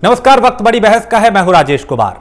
नमस्कार। वक्त बड़ी बहस का है। मैं हूं राजेश कुमार।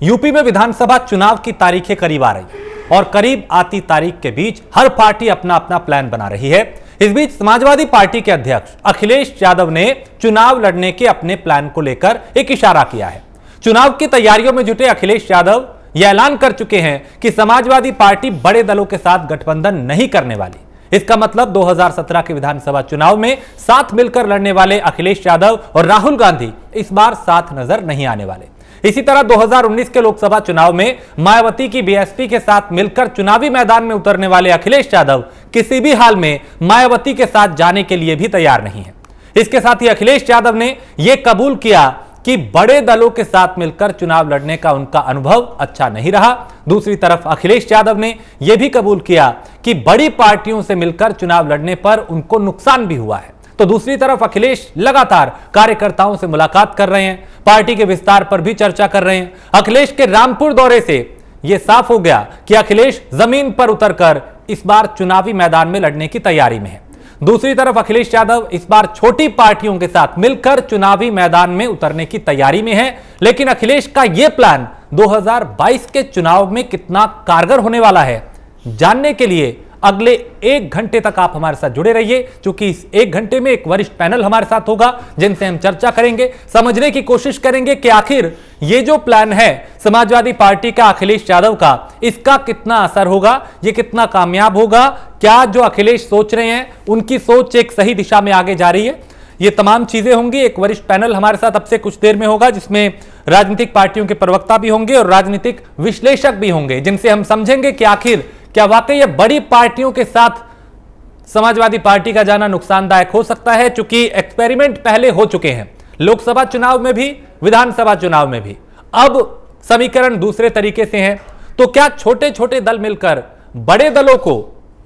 यूपी में विधानसभा चुनाव की तारीखें करीब आ रही और करीब आती तारीख के बीच हर पार्टी अपना अपना प्लान बना रही है। इस बीच समाजवादी पार्टी के अध्यक्ष अखिलेश यादव ने चुनाव लड़ने के अपने प्लान को लेकर एक इशारा किया है। चुनाव की तैयारियों में जुटे अखिलेश यादव यह ऐलान कर चुके हैं कि समाजवादी पार्टी बड़े दलों के साथ गठबंधन नहीं करने वाली। इसका मतलब 2017 के विधानसभा चुनाव में साथ मिलकर लड़ने वाले अखिलेश यादव और राहुल गांधी इस बार साथ नजर नहीं आने वाले। इसी तरह 2019 के लोकसभा चुनाव में मायावती की बीएसपी के साथ मिलकर चुनावी मैदान में उतरने वाले अखिलेश यादव किसी भी हाल में मायावती के साथ जाने के लिए भी तैयार नहीं है। इसके साथ ही अखिलेश यादव ने यह कबूल किया कि बड़े दलों के साथ मिलकर चुनाव लड़ने का उनका अनुभव अच्छा नहीं रहा। दूसरी तरफ अखिलेश यादव ने यह भी कबूल किया कि बड़ी पार्टियों से मिलकर चुनाव लड़ने पर उनको नुकसान भी हुआ है। तो दूसरी तरफ अखिलेश लगातार कार्यकर्ताओं से मुलाकात कर रहे हैं, पार्टी के विस्तार पर भी चर्चा कर रहे हैं। अखिलेश के रामपुर दौरे से यह साफ हो गया कि अखिलेश जमीन पर उतरकर इस बार चुनावी मैदान में लड़ने की तैयारी में है। दूसरी तरफ अखिलेश यादव इस बार छोटी पार्टियों के साथ मिलकर चुनावी मैदान में उतरने की तैयारी में है। लेकिन अखिलेश का यह प्लान 2022 के चुनाव में कितना कारगर होने वाला है, जानने के लिए अगले 1 घंटे तक आप हमारे साथ जुड़े रहिए, क्योंकि इस 1 घंटे में एक वरिष्ठ पैनल हमारे साथ होगा जिनसे हम चर्चा करेंगे, समझने की कोशिश करेंगे कि आखिर ये जो प्लान है समाजवादी पार्टी का अखिलेश यादव का, इसका कितना असर होगा, ये कितना कामयाब होगा। क्या जो अखिलेश सोच रहे हैं उनकी सोच एक सही दिशा में आगे जा रही है, ये तमाम चीजें होंगी। एक वरिष्ठ पैनल हमारे साथ अब से कुछ देर में होगा जिसमें राजनीतिक पार्टियों के प्रवक्ता भी होंगे और राजनीतिक विश्लेषक भी होंगे, जिनसे हम समझेंगे कि आखिर क्या वाकई ये बड़ी पार्टियों के साथ समाजवादी पार्टी का जाना नुकसानदायक हो सकता है। चूंकि एक्सपेरिमेंट पहले हो चुके हैं, लोकसभा चुनाव में भी, विधानसभा चुनाव में भी। अब समीकरण दूसरे तरीके से हैं। तो क्या छोटे छोटे दल मिलकर बड़े दलों को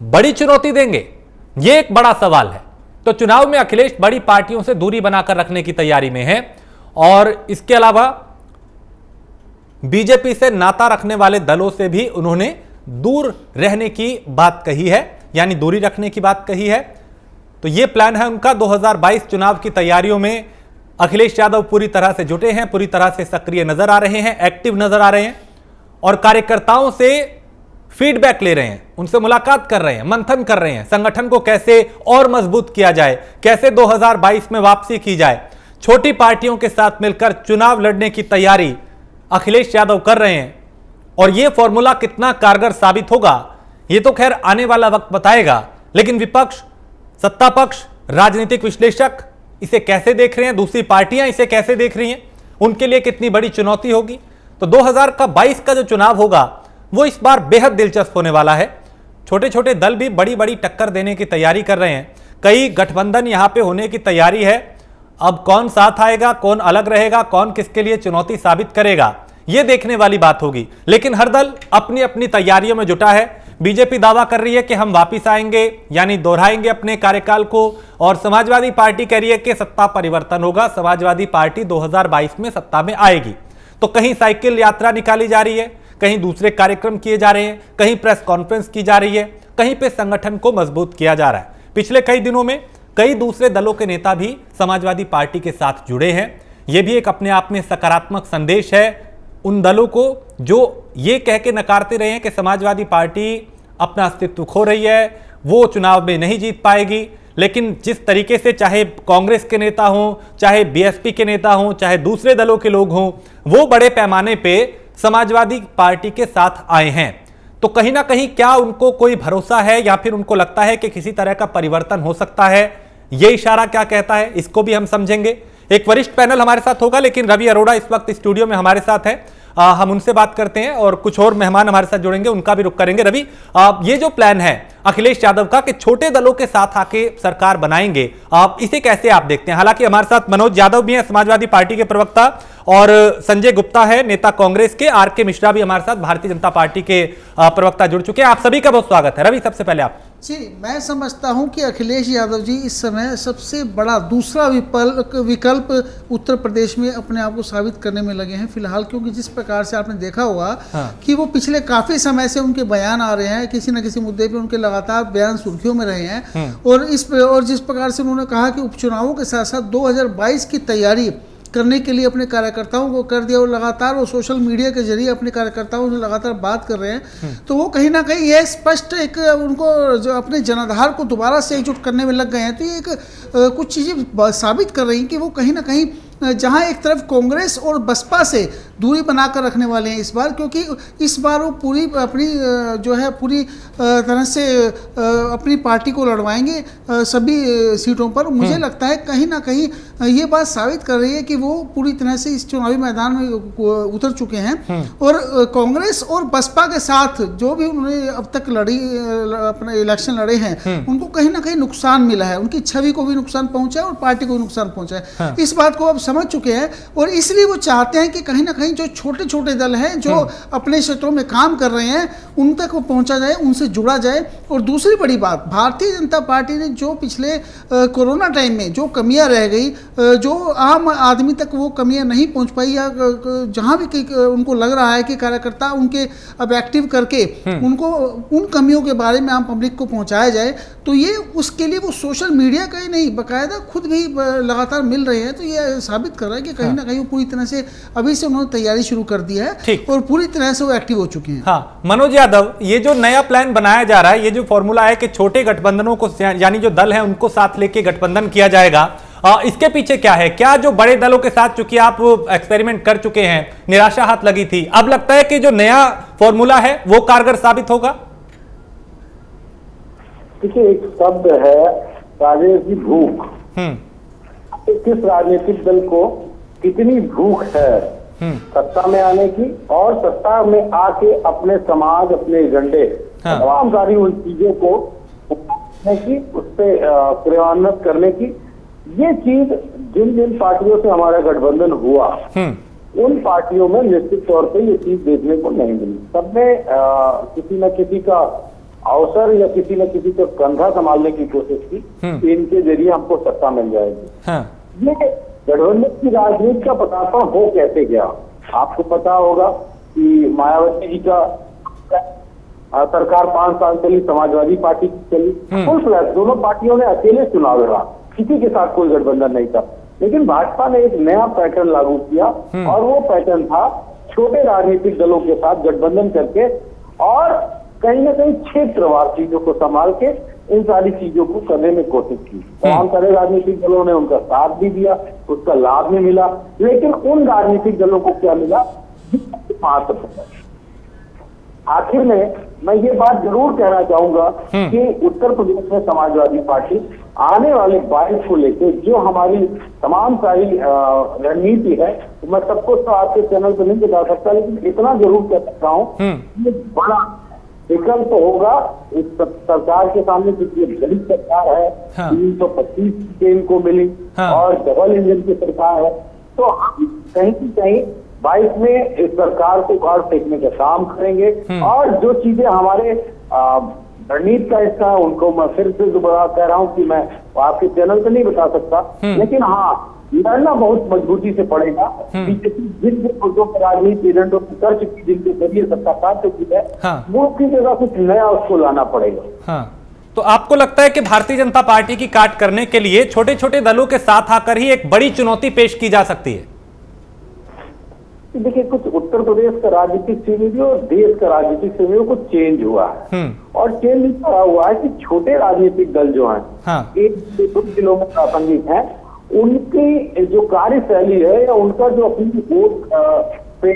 बड़ी चुनौती देंगे, यह एक बड़ा सवाल है। तो चुनाव में अखिलेश बड़ी पार्टियों से दूरी बनाकर रखने की तैयारी में है और इसके अलावा बीजेपी से नाता रखने वाले दलों से भी उन्होंने दूर रहने की बात कही है, यानी दूरी रखने की बात कही है। तो यह प्लान है उनका। 2022 चुनाव की तैयारियों में अखिलेश यादव पूरी तरह से जुटे हैं, पूरी तरह से सक्रिय नजर आ रहे हैं, एक्टिव नजर आ रहे हैं और कार्यकर्ताओं से फीडबैक ले रहे हैं, उनसे मुलाकात कर रहे हैं, मंथन कर रहे हैं, संगठन को कैसे और मजबूत किया जाए, कैसे 2022 में वापसी की जाए। छोटी पार्टियों के साथ मिलकर चुनाव लड़ने की तैयारी अखिलेश यादव कर रहे हैं और यह फॉर्मूला कितना कारगर साबित होगा, यह तो खैर आने वाला वक्त बताएगा। लेकिन विपक्ष, सत्ता पक्ष, राजनीतिक विश्लेषक इसे कैसे देख रहे हैं, दूसरी पार्टियां इसे कैसे देख रही हैं, उनके लिए कितनी बड़ी चुनौती होगी। तो 2022 का जो चुनाव होगा वो इस बार बेहद दिलचस्प होने वाला है। छोटे छोटे दल भी बड़ी बड़ी टक्कर देने की तैयारी कर रहे हैं, कई गठबंधन यहां पे होने की तैयारी है। अब कौन साथ आएगा, कौन अलग रहेगा, कौन किसके लिए चुनौती साबित करेगा, यह देखने वाली बात होगी। लेकिन हर दल अपनी अपनी तैयारियों में जुटा है। बीजेपी दावा कर रही है कि हम वापस आएंगे, यानी दोहराएंगे अपने कार्यकाल को, और समाजवादी पार्टी कह रही है कि सत्ता परिवर्तन होगा, समाजवादी पार्टी 2022 में सत्ता में आएगी। तो कहीं साइकिल यात्रा निकाली जा रही है, कहीं दूसरे कार्यक्रम किए जा रहे हैं, कहीं प्रेस कॉन्फ्रेंस की जा रही है, कहीं पे संगठन को मजबूत किया जा रहा है। पिछले कई दिनों में कई दूसरे दलों के नेता भी समाजवादी पार्टी के साथ जुड़े हैं। यह भी एक अपने आप में सकारात्मक संदेश है उन दलों को जो ये कह के नकारते रहे हैं कि समाजवादी पार्टी अपना अस्तित्व खो रही है, वो चुनाव में नहीं जीत पाएगी। लेकिन जिस तरीके से चाहे कांग्रेस के नेता हों, चाहे बीएसपी के नेता हों, चाहे दूसरे दलों के लोग हों, वो बड़े पैमाने पे समाजवादी पार्टी के साथ आए हैं। तो कहीं ना कहीं क्या उनको कोई भरोसा है या फिर उनको लगता है कि किसी तरह का परिवर्तन हो सकता है, ये इशारा क्या कहता है, इसको भी हम समझेंगे। एक वरिष्ठ पैनल हमारे साथ होगा, लेकिन रवि अरोड़ा इस वक्त स्टूडियो में हमारे साथ है। हम उनसे बात करते हैं और कुछ और मेहमान हमारे साथ जुड़ेंगे, उनका भी रुख करेंगे। रवि, ये जो प्लान है अखिलेश यादव का कि छोटे दलों के साथ आके सरकार बनाएंगे, इसे कैसे आप देखते हैं? हालांकि हमारे साथ मनोज यादव भी हैं, समाजवादी पार्टी के प्रवक्ता, और संजय गुप्ता है, नेता कांग्रेस के, आर.के. मिश्रा भी हमारे साथ, भारतीय जनता पार्टी के प्रवक्ता जुड़ चुके हैं। आप सभी का बहुत स्वागत है। रवि, सबसे पहले आप जी, मैं समझता हूं कि अखिलेश यादव जी इस समय सबसे बड़ा दूसरा विकल्प उत्तर प्रदेश में अपने आप को साबित करने में लगे हैं फिलहाल, क्योंकि जिस प्रकार से आपने देखा होगा कि वो पिछले काफी समय से उनके बयान आ रहे हैं, किसी न किसी मुद्दे पे उनके लगातार बयान सुर्खियों में रहे हैं। और जिस प्रकार से उन्होंने कहा कि उपचुनावों के साथ साथ 2022 की तैयारी करने के लिए अपने कार्यकर्ताओं को कर दिया और लगातार वो सोशल मीडिया के जरिए अपने कार्यकर्ताओं से लगातार बात कर रहे हैं, तो वो कहीं ना कहीं ये स्पष्ट एक उनको जो अपने जनाधार को दोबारा से एकजुट करने में लग गए हैं। तो ये एक कुछ चीज़ें साबित कर रही हैं कि वो कहीं ना कहीं जहां एक तरफ कांग्रेस और बसपा से दूरी बनाकर रखने वाले हैं इस बार, क्योंकि इस बार वो पूरी अपनी जो है पूरी तरह से अपनी पार्टी को लड़वाएंगे सभी सीटों पर। मुझे लगता है कहीं ना कहीं ये बात साबित कर रही है कि वो पूरी तरह से इस चुनावी मैदान में उतर चुके हैं और कांग्रेस और बसपा के साथ जो भी उन्होंने अब तक अपने इलेक्शन लड़े हैं उनको कहीं ना कहीं नुकसान मिला है, उनकी छवि को भी नुकसान पहुंचा है और पार्टी को भी नुकसान पहुंचा है। इस बात को अब समझ चुके हैं और इसलिए वो चाहते हैं कि कहीं ना कहीं जो छोटे छोटे दल हैं जो अपने क्षेत्रों में काम कर रहे हैं उन तक वो पहुंचा जाए, उनसे जुड़ा जाए। और दूसरी बड़ी बात, भारतीय जनता पार्टी ने जो पिछले कोरोना टाइम में जो कमियां रह गई, जो आम आदमी तक वो कमियां नहीं पहुंच पाई, या जहां भी उनको लग रहा है कि कार्यकर्ता उनके अब एक्टिव करके उनको उन कमियों के बारे में आम पब्लिक को पहुंचाया जाए, तो ये उसके लिए वो सोशल मीडिया का ही नहीं बाकायदा खुद भी लगातार मिल रहे हैं। तो ये साबित कर रहा है कि कहीं ना कहीं वो पूरी तरह से अभी से उन्होंने तैयारी शुरू कर दी है और पूरी तरह से वो एक्टिव हो चुके हैं। हाँ, मनोज यादव, ये जो नया प्लान बनाया जा रहा है, ये जो फॉर्मूला है कि छोटे गठबंधनों को यानी जो दल है उनको साथ लेके गठबंधन किया जाएगा, इसके पीछे क्या है? क्या जो बड़े दलों के साथ चूंकि आप एक्सपेरिमेंट कर चुके हैं, निराशा हाथ लगी थी, अब लगता है कि जो नया फॉर्मूला है वो कारगर साबित होगा? देखिए, एक शब्द है राजेश जी, भूख। किस राजनीतिक दल को कितनी भूख है सत्ता में आने की और सत्ता में आके अपने समाज, अपने एजेंडे, तमाम सारी उन चीजों को की उस पर क्रियान्वित करने की। ये चीज जिन जिन पार्टियों से हमारा गठबंधन हुआ उन पार्टियों में निश्चित तौर पे ये चीज देखने को नहीं मिली। सबने किसी न किसी का अवसर या किसी न किसी का कंधा संभालने की कोशिश की कि इनके जरिए हमको सत्ता मिल जाएगी। ये गठबंधन की राजनीति का पतासा हो कैसे गया? आपको पता होगा कि मायावती जी का सरकार 5 साल चली, समाजवादी पार्टी की चली, दोनों पार्टियों ने अकेले चुनाव लड़ा, किसी के साथ कोई गठबंधन नहीं था। लेकिन भाजपा ने एक नया पैटर्न लागू किया और वो पैटर्न था छोटे राजनीतिक दलों के साथ गठबंधन करके और कहीं ना कहीं क्षेत्रवार चीजों को संभाल के इन सारी चीजों को करने में कोशिश की। तमाम सारे राजनीतिक दलों ने उनका साथ भी दिया, उसका लाभ भी मिला, लेकिन उन राजनीतिक दलों को क्या मिला? आखिर में मैं ये बात जरूर कहना चाहूंगा कि उत्तर प्रदेश में समाजवादी पार्टी आने वाले 22 को लेकर जो हमारी तमाम सारी रणनीति है, मैं सबको तो आपके चैनल पर नहीं बता सकता, लेकिन इतना जरूर कह सकता हूँ ये बड़ा विकल्प होगा इस सरकार के सामने, क्योंकि दलित सरकार है, 325 सीटें इनको मिली और डबल इंजन की सरकार है। तो हम कहीं की कहीं 22 में इस सरकार को उखाड़ फेंकने का काम करेंगे और जो चीजें हमारे रणनीति का हिस्सा है उनको मैं फिर से दोबारा कह रहा हूँ कि मैं आपके चैनल पर नहीं बता सकता, लेकिन हाँ लड़ना बहुत मजबूती से पड़ेगा। बीजेपी जिन मुद्दों पर राजनीति एजेंडों की कर चुकी, जिनके जरिए सत्ता प्राप्त की है, वो की जगह कुछ नया उसको लाना पड़ेगा। तो आपको लगता है कि भारतीय जनता पार्टी की काट करने के लिए छोटे छोटे दलों के साथ आकर ही एक बड़ी चुनौती पेश की जा सकती है? देखिए, कुछ उत्तर प्रदेश का राजनीतिक सिनेरियो और देश का राजनीतिक सिनेरियो कुछ चेंज हुआ है और चेंज इतना हुआ है कि छोटे राजनीतिक दल जो हैं, एक से 2 जिलों में प्रासंगिक हैं, उनकी जो कार्यशैली है या उनका जो अपनी वोट पे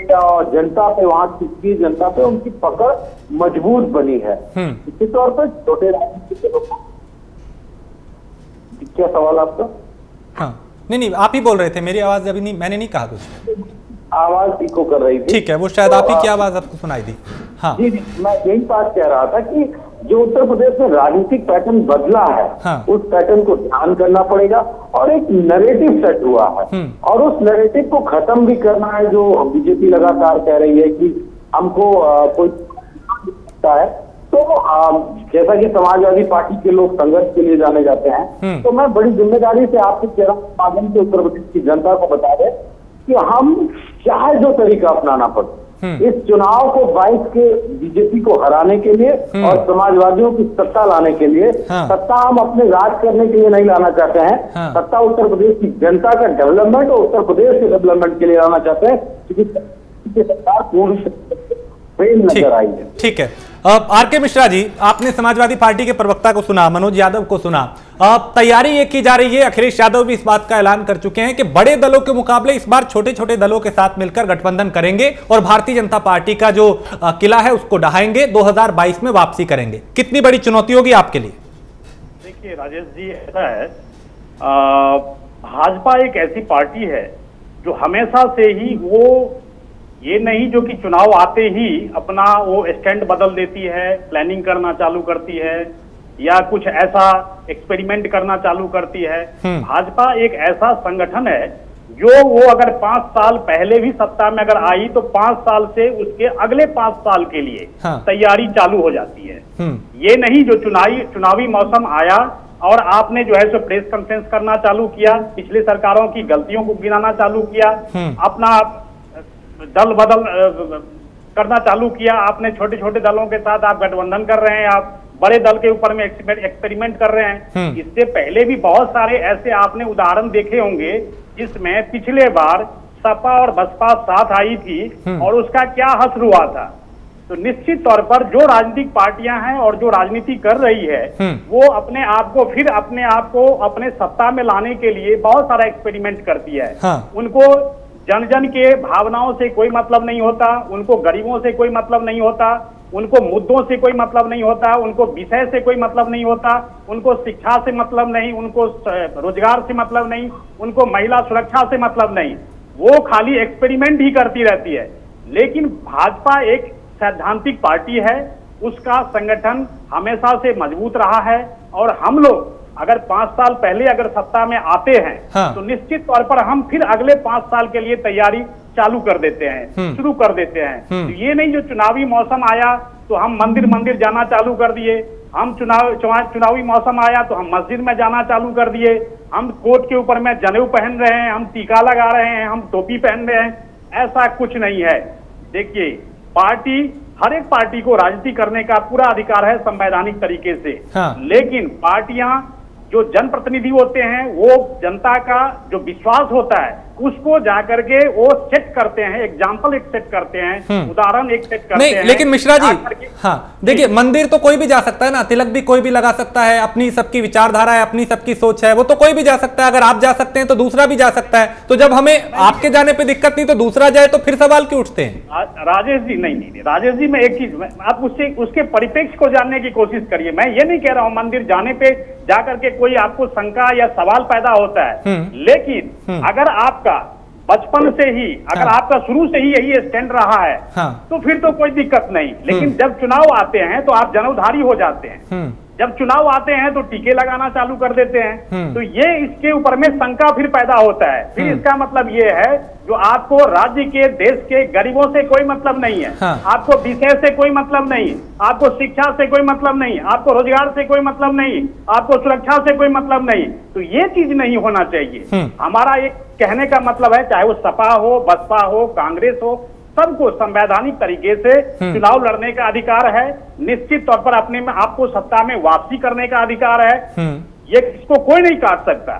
जनता पे, वहां की जनता पे उनकी पकड़ मजबूत बनी है। इसी तौर पर छोटे राजनीतिक दलों को, क्या सवाल आपका? नहीं, आप ही बोल रहे थे, मेरी आवाज अभी नहीं, मैंने नहीं कहा कुछ। आवाज इको कर रही थी। ठीक है, वो शायद आप ही की आवाज आपको सुनाई दी। हाँ जी, मैं यही बात कह रहा था कि जो उत्तर प्रदेश में राजनीतिक पैटर्न बदला है, उस पैटर्न को ध्यान करना पड़ेगा और एक नैरेटिव सेट हुआ है और उस नैरेटिव को खत्म भी करना है जो बीजेपी लगातार कह रही है कि हमको कोई है। तो जैसा कि समाजवादी पार्टी के लोग संघर्ष के लिए जाने जाते हैं, तो मैं बड़ी जिम्मेदारी से आपके चैनल माध्यम से उत्तर प्रदेश की जनता को बता दें कि हम चाहे जो तरीका अपनाना पड़े, इस चुनाव को 22 के बीजेपी को हराने के लिए और समाजवादियों की सत्ता लाने के लिए, सत्ता हम अपने राज करने के लिए नहीं लाना चाहते हैं, सत्ता उत्तर प्रदेश की जनता का डेवलपमेंट और उत्तर प्रदेश के डेवलपमेंट के लिए लाना चाहते हैं, क्योंकि सरकार पूर्ण फेल नजर आई है। ठीक है। आर.के. मिश्रा जी, आपने समाजवादी पार्टी के प्रवक्ता को सुना, मनोज यादव को सुना। तैयारी ये की जा रही है, अखिलेश यादव भी इस बात का ऐलान कर चुके हैं कि बड़े दलों के मुकाबले इस बार छोटे छोटे दलों के साथ मिलकर गठबंधन करेंगे और भारतीय जनता पार्टी का जो किला है उसको ढहाएंगे, 2022 में वापसी करेंगे। कितनी बड़ी चुनौती होगी आपके लिए? देखिए राजेश जी, ऐसा है, भाजपा एक ऐसी पार्टी है जो हमेशा से ही वो ये नहीं जो कि चुनाव आते ही अपना वो स्टैंड बदल देती है, प्लानिंग करना चालू करती है या कुछ ऐसा एक्सपेरिमेंट करना चालू करती है। भाजपा एक ऐसा संगठन है जो वो अगर 5 साल पहले भी सत्ता में अगर आई तो 5 साल से उसके अगले 5 साल के लिए तैयारी चालू हो जाती है। ये नहीं जो चुनावी मौसम आया और आपने जो है सो प्रेस कॉन्फ्रेंस करना चालू किया, पिछली सरकारों की गलतियों को गिनाना चालू किया, अपना दल बदल करना चालू किया, आपने छोटे छोटे दलों के साथ आप गठबंधन कर रहे हैं, आप बड़े दल के ऊपर में एक्सपेरिमेंट कर रहे हैं। इससे पहले भी बहुत सारे ऐसे आपने उदाहरण देखे होंगे जिसमें पिछले बार सपा और बसपा साथ आई थी और उसका क्या हश्र हुआ था। तो निश्चित तौर पर जो राजनीतिक पार्टियां हैं और जो राजनीति कर रही है वो अपने आप को अपने सत्ता में लाने के लिए बहुत सारा एक्सपेरिमेंट करती है। उनको जन जन के भावनाओं से कोई मतलब नहीं होता, उनको गरीबों से कोई मतलब नहीं होता, उनको मुद्दों से कोई मतलब नहीं होता, उनको विषय से कोई मतलब नहीं होता, उनको शिक्षा से मतलब नहीं, उनको रोजगार से मतलब नहीं, उनको महिला सुरक्षा से मतलब नहीं, वो खाली एक्सपेरिमेंट ही करती रहती है। लेकिन भाजपा एक सैद्धांतिक पार्टी है, उसका संगठन हमेशा से मजबूत रहा है और हम लोग अगर 5 साल पहले अगर सत्ता में आते हैं तो निश्चित तौर पर हम फिर अगले 5 साल के लिए तैयारी चालू कर देते हैं, शुरू कर देते हैं। तो ये नहीं जो चुनावी मौसम आया तो हम मंदिर जाना चालू कर दिए, हम चुनावी मौसम आया तो हम मस्जिद में जाना चालू कर दिए, हम कोट के ऊपर में जनेऊ पहन रहे हैं, हम टीका लगा रहे हैं, हम टोपी पहन रहे हैं, ऐसा कुछ नहीं है। देखिए, हर एक पार्टी को राजनीति करने का पूरा अधिकार है संवैधानिक तरीके से, लेकिन पार्टियां जो जनप्रतिनिधि होते हैं वो जनता का जो विश्वास होता है उसको जाकर के वो सेट करते हैं, एग्जाम्पल एक सेट करते हैं, उदाहरण एक सेट करते हैं। लेकिन मिश्रा जी, देखिए, मंदिर तो कोई भी जा सकता है ना, तिलक भी कोई भी लगा सकता है, अपनी सबकी विचारधारा है, अपनी सबकी सोच है, वो तो कोई भी जा सकता है। अगर आप जा सकते हैं तो दूसरा भी जा सकता है। तो जब हमें आपके जाने पे दिक्कत नहीं तो दूसरा जाए तो फिर सवाल क्यों उठते हैं? राजेश जी, नहीं, राजेश जी, मैं एक चीज, आप उसके परिप्रेक्ष्य को जानने की कोशिश करिए। मैं ये नहीं कह रहा हूँ मंदिर जाने पे जाकर के कोई आपको शंका या सवाल पैदा होता है, लेकिन अगर आपका बचपन से ही अगर आपका शुरू से ही यही स्टैंड रहा है तो फिर तो कोई दिक्कत नहीं। लेकिन जब चुनाव आते हैं तो आप जनेऊधारी हो जाते हैं, जब चुनाव आते हैं तो टीके लगाना चालू कर देते हैं, तो ये इसके ऊपर में शंका फिर पैदा होता है। फिर इसका मतलब ये है जो आपको राज्य के, देश के गरीबों से कोई मतलब नहीं है, आपको विषय से कोई मतलब नहीं, आपको शिक्षा से कोई मतलब नहीं, आपको रोजगार से कोई मतलब नहीं, आपको सुरक्षा से कोई मतलब नहीं। तो ये चीज नहीं होना चाहिए। हमारा एक कहने का मतलब है, चाहे वो सपा हो, बसपा हो, कांग्रेस हो, सबको संवैधानिक तरीके से चुनाव लड़ने का अधिकार है। निश्चित तौर पर अपने में आपको सत्ता में वापसी करने का अधिकार है, ये इसको कोई नहीं काट सकता।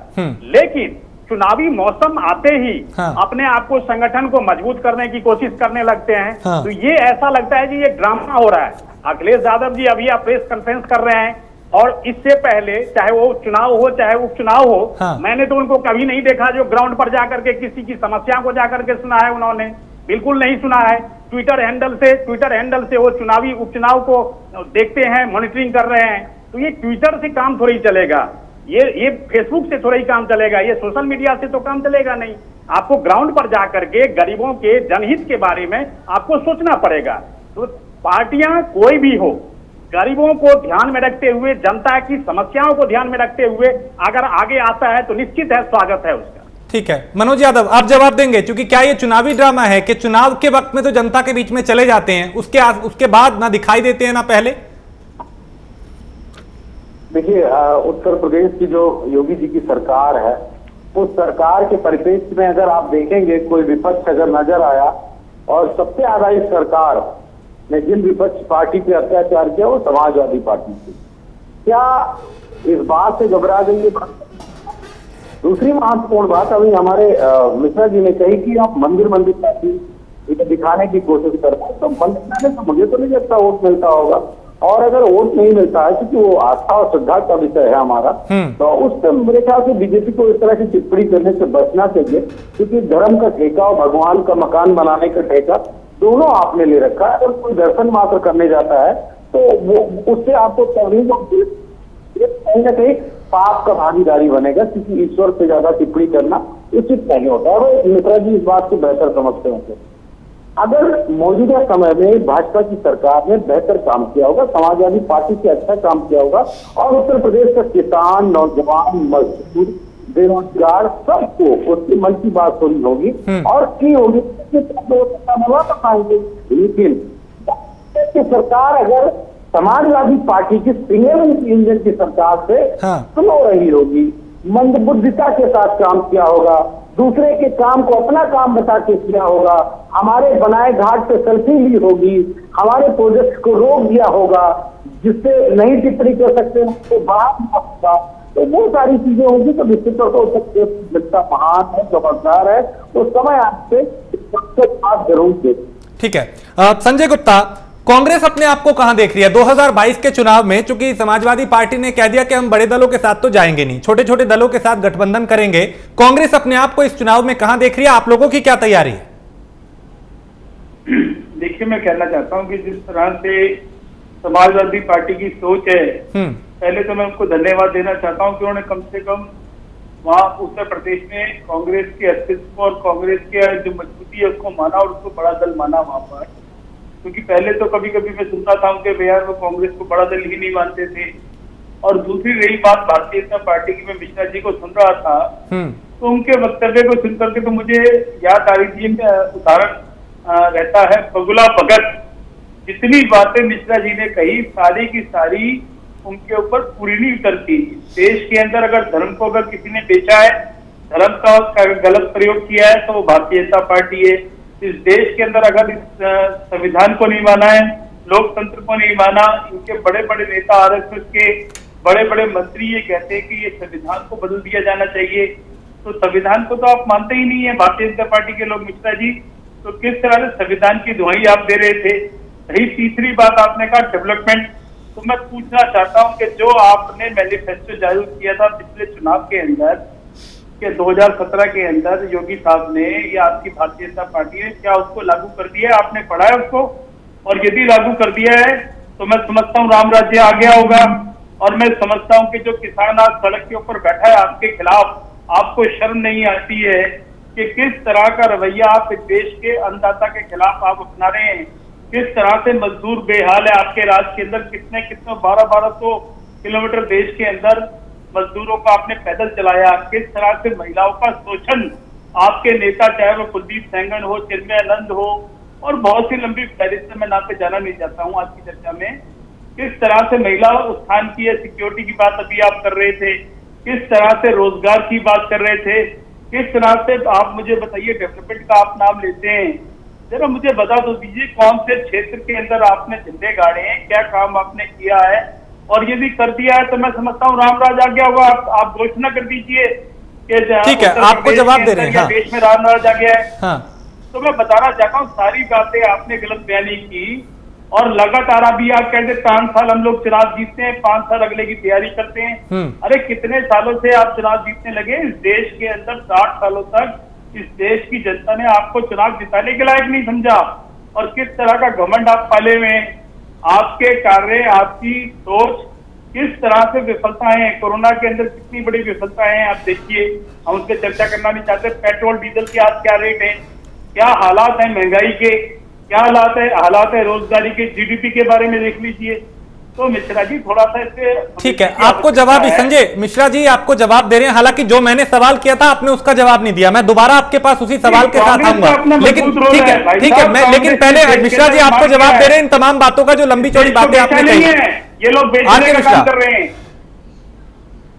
लेकिन चुनावी मौसम आते ही अपने आप को, संगठन को मजबूत करने की कोशिश करने लगते हैं। तो ये ऐसा लगता है कि ये ड्रामा हो रहा है। अखिलेश यादव जी अभी आप प्रेस कॉन्फ्रेंस कर रहे हैं और इससे पहले चाहे वो चुनाव हो चाहे उपचुनाव हो, मैंने तो उनको कभी नहीं देखा जो ग्राउंड पर जाकर के किसी की समस्या को जाकर के सुना है। उन्होंने बिल्कुल नहीं सुना है। ट्विटर हैंडल से वो चुनावी उपचुनाव को देखते हैं, मॉनिटरिंग कर रहे हैं। तो ये ट्विटर से काम थोड़ी चलेगा, ये फेसबुक से थोड़ा ही काम चलेगा, ये सोशल मीडिया से तो काम चलेगा नहीं। आपको ग्राउंड पर जाकर के गरीबों के जनहित के बारे में आपको सोचना पड़ेगा। तो पार्टियां कोई भी हो, गरीबों को ध्यान में रखते हुए, जनता की समस्याओं को ध्यान में रखते हुए अगर आगे आता है तो निश्चित है, स्वागत है उसका। ठीक है, मनोज यादव, आप जवाब देंगे, क्योंकि क्या ये चुनावी ड्रामा है कि चुनाव के वक्त में तो जनता के बीच में चले जाते हैं, उसके बाद ना दिखाई देते हैं ना पहले? देखिए, उत्तर प्रदेश की जो योगी जी की सरकार है, उस सरकार के परिप्रेक्ष्य में अगर आप देखेंगे कोई विपक्ष अगर नजर आया और सबसे आधारित सरकार ने जिन विपक्ष पार्टी पे अत्याचार किया वो समाजवादी पार्टी थी। क्या इस बात से घबरा गई ये बात? दूसरी महत्वपूर्ण बात अभी हमारे मिश्रा जी ने कही कि आप मंदिर इसे दिखाने की कोशिश कर रहे हैं, तो मंदिर जाने से मुझे तो नहीं लगता वोट मिलता होगा। और अगर वोट नहीं मिलता है क्योंकि वो आस्था और श्रद्धा का विषय है हमारा, तो उससे मेरे ख्याल से बीजेपी को इस तरह की टिप्पणी करने से बचना चाहिए, क्योंकि धर्म का ठेका और भगवान का मकान बनाने का ठेका दोनों आपने ले रखा है। अगर कोई दर्शन मात्र करने जाता है तो वो उससे आपको तवहीद कहीं ना कहीं पाप का भागीदारी बनेगा, क्योंकि ईश्वर से ज्यादा टिप्पणी करना उचित नहीं होता। और मिश्रा जी इस बात को बेहतर समझते होंगे। अगर मौजूदा समय में भाजपा की सरकार ने बेहतर काम किया होगा, समाजवादी पार्टी से अच्छा काम किया होगा, और उत्तर प्रदेश का किसान, नौजवान, मजदूर, बेरोजगार सबको उसके मन की बात सुनी होगी और की होगी, पाएंगे। लेकिन सरकार अगर समाजवादी पार्टी की सिंगल इंजन की सरकार से सुनो रही होगी, मंदबुद्धिता के साथ काम किया होगा, दूसरे के काम को अपना काम बता के किया होगा, हमारे बनाए घाट पे सेल्फी ली होगी, हमारे प्रोजेक्ट को रोक दिया होगा, जिससे नहीं टिप्पणी कर सकते तो बाहर होगा, तो वो सारी चीजें होंगी तो निश्चित तौर पर सकते जितना महान है, जबरदार है, वो समय आपसे बात जरूर दे। ठीक है संजय गुप्ता, कांग्रेस अपने आप को कहां देख रही है 2022 के चुनाव में? चूंकि समाजवादी पार्टी ने कह दिया कि हम बड़े दलों के साथ तो जाएंगे नहीं, छोटे छोटे दलों के साथ गठबंधन करेंगे। कांग्रेस अपने आप को इस चुनाव में कहां देख रही है? आप लोगों की क्या तैयारी है? देखिए, मैं कहना चाहता हूं कि जिस तरह से समाजवादी पार्टी की सोच है, पहले तो मैं उनको धन्यवाद देना चाहता हूं कि उन्होंने कम से कम वहां उत्तर प्रदेश में कांग्रेस के अस्तित्व और कांग्रेस के जो मजबूती है उसको माना और उसको बड़ा दल माना वहां पर। क्योंकि पहले तो कभी कभी मैं सुनता था उनके बयान में कांग्रेस को बड़ा दल ही नहीं मानते थे। और दूसरी रही बात भारतीय जनता पार्टी की, मैं मिश्रा जी को सुन रहा था तो उनके वक्तव्य को सुन करके तो मुझे याद आ रही थी, उदाहरण रहता है बगुला भगत। जितनी बातें मिश्रा जी ने कही सारी की सारी उनके ऊपर पूरी नहीं उतरती। देश के अंदर अगर धर्म को अगर किसी ने बेचा है, धर्म का गलत प्रयोग किया है, तो वो भारतीय जनता पार्टी है। इस देश के अंदर अगर इस संविधान को नहीं माना है, लोकतंत्र को नहीं माना, इनके बड़े बड़े नेता आरएसएस के बड़े बड़े मंत्री ये कहते हैं कि ये संविधान को बदल दिया जाना चाहिए, तो संविधान को तो आप मानते ही नहीं है भारतीय जनता पार्टी के लोग मिश्रा जी, तो किस तरह से संविधान की दुहाई आप दे रहे थे। रही तीसरी बात, आपने कहा डेवलपमेंट, तो मैं पूछना चाहता हूं कि जो आपने मैनिफेस्टो जारी किया था पिछले चुनाव के अंदर कि 2017 के अंदर योगी साहब ने या आपकी भारतीय जनता पार्टी ने क्या उसको लागू कर दिया है? आपने पढ़ा है उसको? और यदि लागू कर दिया है तो मैं समझता हूँ राम राज्य आ गया होगा। और मैं समझता हूँ कि जो किसान आज सड़क के ऊपर बैठा है आपके खिलाफ, आपको शर्म नहीं आती है कि किस तरह का रवैया आप इस देश के अन्नदाता के खिलाफ आप अपना रहे हैं? किस तरह से मजदूर बेहाल है आपके राज्य के अंदर? कितने 1200 किलोमीटर देश के अंदर मजदूरों को आपने पैदल चलाया। किस तरह से महिलाओं का शोषण आपके नेता, चाहे वो कुलदीप सेंगन हो, चिन्मयानंद हो और बहुत सी लंबी फहरिस्त में नाम पे जाना नहीं चाहता हूँ आज की चर्चा में, किस तरह से महिला उत्थान की है, सिक्योरिटी की बात अभी आप कर रहे थे, किस तरह से रोजगार की बात कर रहे थे, किस तरह से आप मुझे बताइए डेवलपमेंट का आप नाम लेते हैं, जरा मुझे बता दो दीजिए कौन से क्षेत्र के अंदर आपने झंडे गाड़े हैं, क्या काम आपने किया है? और यदि कर दिया है तो मैं समझता हूँ राम राज आ गया होगा। आप घोषणा कर दीजिए कि ठीक है, आपको जवाब दे रहे हैं देश में राम राज आ गया है। हाँ। तो मैं बताना चाहता हूँ सारी बातें आपने गलत बयानी की और लगातार अभी आप कहते 5 साल हम लोग चुनाव जीतते हैं, 5 साल अगले की तैयारी करते हैं। अरे कितने सालों से आप चुनाव जीतने लगे? इस देश के अंदर 60 सालों तक इस देश की जनता ने आपको चुनाव जिताने के लायक नहीं समझा और किस तरह का घमंड आप पाले हुए हैं। आपके कार्य, आपकी सोच, किस तरह से विफलताएं हैं। कोरोना के अंदर कितनी बड़ी विफलताएं हैं आप देखिए, हम उस पर चर्चा करना नहीं चाहते। पेट्रोल डीजल के आज क्या रेट है, क्या हालात है महंगाई के, क्या हालात है रोजगारी के, जीडीपी के बारे में देख लीजिए। तो मिश्रा जी थोड़ा सा इससे ठीक है, आपको जवाब ही संजय मिश्रा जी आपको जवाब दे रहे हैं। हालांकि जो मैंने सवाल किया था आपने उसका जवाब नहीं दिया, मैं दोबारा आपके पास उसी सवाल के साथ आऊंगा। लेकिन ठीक है मैं, लेकिन पहले मिश्रा जी आपको जवाब दे रहे हैं इन तमाम बातों का, जो लंबी चौड़ी बातें आपने कही। ये लोग बेचने का काम कर रहे हैं।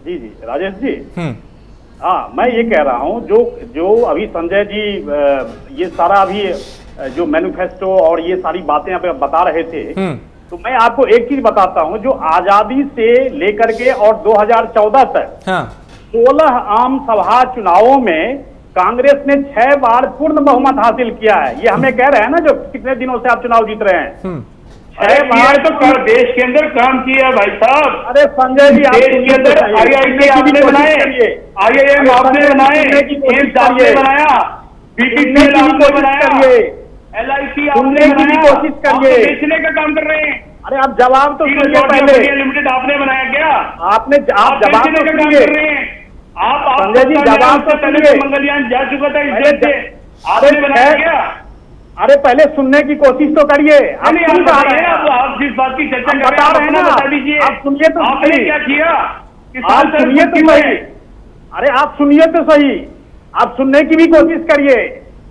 जी जी राजेश जी, हाँ मैं ये कह रहा हूँ जो अभी संजय जी ये सारा अभी जो मैनिफेस्टो और ये सारी बातें आप बता रहे थे, तो मैं आपको एक चीज बताता हूं, जो आजादी से लेकर के और 2014 तक 16 आम सभा चुनावों में कांग्रेस ने 6 बार पूर्ण बहुमत हासिल किया है। ये हमें कह रहे हैं ना, जो कितने दिनों से आप चुनाव जीत रहे हैं। 6 बार तो देश के अंदर काम किया भाई साहब। अरे संजय जी, देश के अंदर IIT आपने बनाए, IIM आपने बनाए, एम्स आपने बनाया, BPCL आपने बनाया, LIC आपने बनाया, कोशिश करिए, बेचने का काम कर रहे हैं। अरे आप जवाब तो सुनिए पहले। लिमिटेड आपने बनाया क्या? आप जवाब तो सुनिए। आप संजय जी जवाब तो सुनिए। मंगलयान जा चुका था इस देश से, आपने बनाया क्या? अरे पहले सुनने की कोशिश तो करिए। आप जिस बात की चर्चा कर बता रहे हैं ना, बता दीजिए। आप सुनिए तो आपने सही। क्या किया? आप सुनिए तो सही। अरे आप सुनिए तो सही, आप सुनने की भी कोशिश करिए।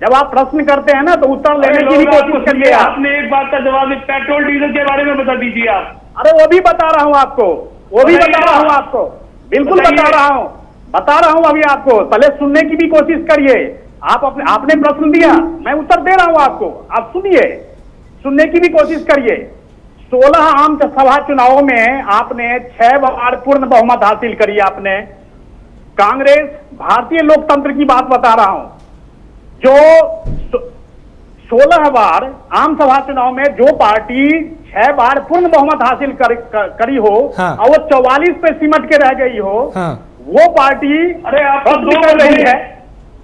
जब आप प्रश्न करते हैं ना तो उत्तर लेने की भी कोशिश करिए। आपने एक बात का जवाब पेट्रोल डीजल के बारे में बता दीजिए आप। अरे वो भी बता रहा हूँ आपको, वो भी बता रहा हूँ आपको, बिल्कुल बता रहा हूँ अभी आपको। पहले सुनने की भी कोशिश करिए। आपने प्रश्न दिया, मैं उत्तर दे रहा हूँ आपको, आप सुनिए, सुनने की भी कोशिश करिए। 16 आम सभा चुनावों में आपने 6 बार पूर्ण बहुमत हासिल करी आपने। कांग्रेस, भारतीय लोकतंत्र की बात बता रहा हूं, जो 16 बार आम सभा चुनाव में जो पार्टी 6 बार पूर्ण बहुमत हासिल करी हो, और वो 44 पे सिमट के रह गई हो, वो पार्टी अरे आप दो कर रही है।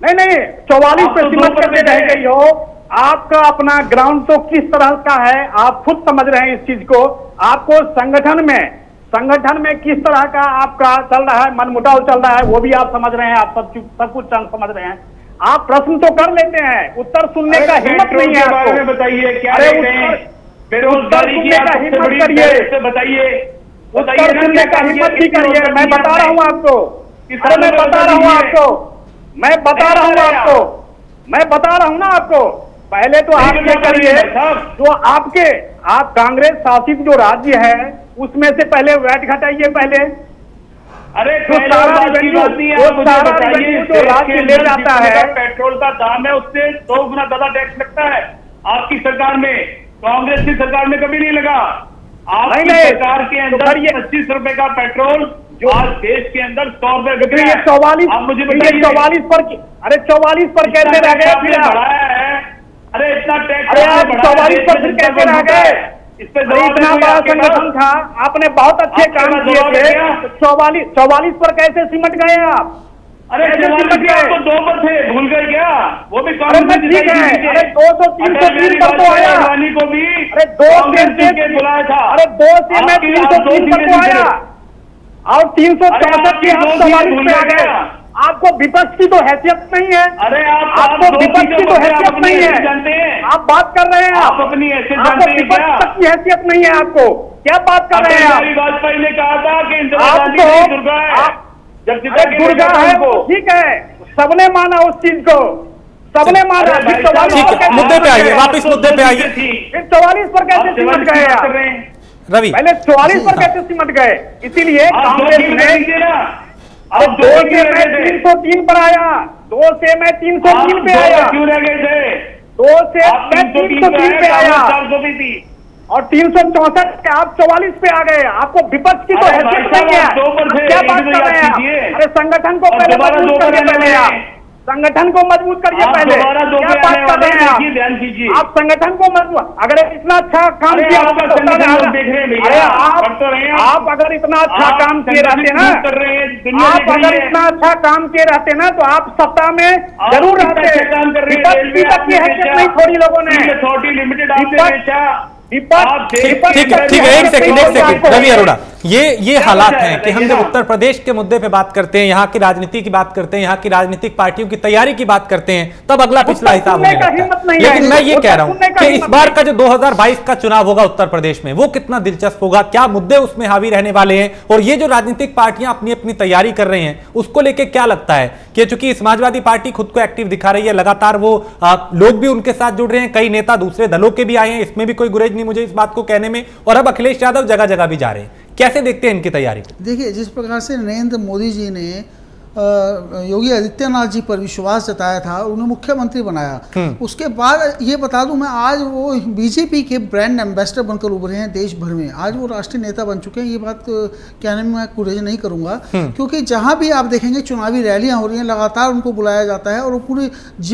नहीं 44 पे सिमट करके रह गई हो। आपका अपना ग्राउंड तो किस तरह का है आप खुद समझ रहे हैं इस चीज को। आपको संगठन में किस तरह का आपका चल रहा है, मनमुटाव चल रहा है, वो भी आप समझ रहे हैं। आप सब कुछ समझ रहे हैं। आप प्रश्न तो कर लेते हैं, उत्तर सुनने का हिम्मत नहीं है आपको। बताइए क्या उत्तर सुनने का हिम्मत करिए, बताइए। उत्तर सुनने का हिम्मत भी करिए। मैं बता रहा हूँ आपको, मैं बता रहा हूँ ना आपको। पहले तो आप क्या करिए, जो आप कांग्रेस शासित जो राज्य है उसमें से पहले वैट घटाइए पहले। अरे जो राज्य ले जाता है, पेट्रोल का दाम है उससे 2 गुना ज्यादा टैक्स लगता है आपकी सरकार में। कांग्रेस की सरकार में कभी नहीं लगा। आपकी सरकार के अंदर 25 रुपए का पेट्रोल जो आज देश के अंदर 100 रुपए। 44, आप मुझे बताइए 44 पर, अरे 44 पर कैसे रह गए फिर? बढ़ाया है, अरे इतना टैक्स, अरे आप 44 पर फिर कैसे रह गए? इतना बड़ा संगठन था, आपने बहुत अच्छे काम किए थे। 44 पर कैसे सिमट गए आप? अरे आपको 2 पर थे, भूल गए क्या? वो भी ठीक है। अरे 200 303 पर तो आया को भी। अरे 2 से बुलाया था। अरे 2 से मैं 303 पर तो आया, और 364 की आप 44 पे आ गए। आपको विपक्ष की तो हैसियत नहीं है। अरे आपको विपक्ष की तो हैसियत नहीं है। जानते हैं आप बात कर रहे हैं, आप अपनी हैसियत आपको जानते हैं क्या? विपक्ष तक की हैसियत नहीं है। आपको क्या बात कर रहे हैं आप? वाजपेयी ने कहा था कि इंदिरा आप गांधी तो दुर्गा है। जब दुर्गा है वो ठीक है, सबने माना उस चीज को, सबने माना। मुद्दे पे आइए, वापिस मुद्दे पे आइए। 44 पर कैसे सिमट गए आप? रवि, पहले 44 पर कैसे सिमट गए? इसीलिए कांग्रेस ने अब 2 से मैं 303 पर आया, 2 से मैं 303 पे आया, क्यों रह गए थे? 2 से मैं 303 पे आया, और 364 से आप 44 पे आ गए। आपको विपक्ष की तो हैसियत नहीं है। क्या बात कर रहे हैं? अरे संगठन को पहले मजबूत करिए, पहले आप संगठन को मजबूत करिए पहले। क्या बात कर रहे हैं आप? ध्यान कीजिए, आप संगठन को मजबूत, अगर इतना अच्छा काम किया, आप अगर इतना अच्छा काम किए रहते ना, आप अगर इतना अच्छा काम किए रहते ना, तो आप सत्ता में जरूर रहते। विपक्ष की तक की हैसियत नहीं छोड़ी लोगों ने। ठीक है, एक सेकंड रवि अरोड़ा, ये हालात हैं कि हम जब उत्तर प्रदेश के मुद्दे पे बात करते हैं, यहाँ की राजनीति की बात करते हैं, यहाँ की राजनीतिक पार्टियों की तैयारी की बात करते हैं, तब अगला पिछला हिसाब होने लगता है। लेकिन मैं ये कह रहा हूं कि इस बार का जो 2022 का चुनाव होगा उत्तर प्रदेश में, वो कितना दिलचस्प होगा, क्या मुद्दे उसमें हावी रहने वाले हैं, और ये जो राजनीतिक पार्टियां अपनी अपनी तैयारी कर रही हैं, उसको लेकर क्या लगता है कि चूंकि समाजवादी पार्टी खुद को एक्टिव दिखा रही है, लगातार वो लोग भी उनके साथ जुड़ रहे हैं, कई नेता दूसरे दलों के भी आए हैं, इसमें भी कोई गुरेज नहीं मुझे इस बात को कहने में, और अब अखिलेश यादव जगह जगह भी जा रहे हैं। कैसे देखते हैं इनकी तैयारी को? देखिए, जिस प्रकार से नरेंद्र मोदी जी ने योगी आदित्यनाथ जी पर विश्वास जताया था, उन्हें मुख्यमंत्री बनाया, उसके बाद ये बता दूं मैं, आज वो बीजेपी के ब्रांड एम्बेसडर बनकर उभरे हैं देश भर में। आज वो राष्ट्रीय नेता बन चुके हैं। ये बात कहने में मैं कुरेज नहीं करूंगा, क्योंकि जहां भी आप देखेंगे चुनावी रैलियां हो रही हैं, लगातार उनको बुलाया जाता है और वो पूरी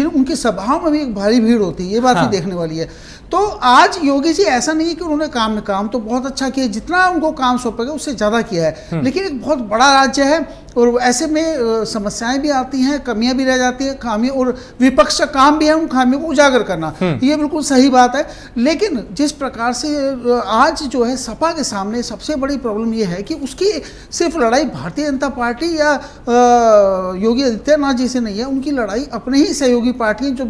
उनकी सभाओं में भी एक भारी भीड़ होती है। ये बात भी देखने वाली है। तो आज योगी जी ऐसा नहीं है कि उन्होंने काम तो बहुत अच्छा किया, जितना उनको काम सौंपा गया उससे ज़्यादा किया है, लेकिन एक बहुत बड़ा राज्य है और ऐसे में समस्याएं भी आती हैं, कमियां भी रह जाती हैं, खामी, और विपक्ष का काम भी है उन खामियों को उजागर करना, ये बिल्कुल सही बात है। लेकिन जिस प्रकार से आज जो है सपा के सामने सबसे बड़ी प्रॉब्लम ये है कि उसकी सिर्फ लड़ाई भारतीय जनता पार्टी या योगी आदित्यनाथ जी से नहीं है, उनकी लड़ाई अपने ही सहयोगी पार्टियां जो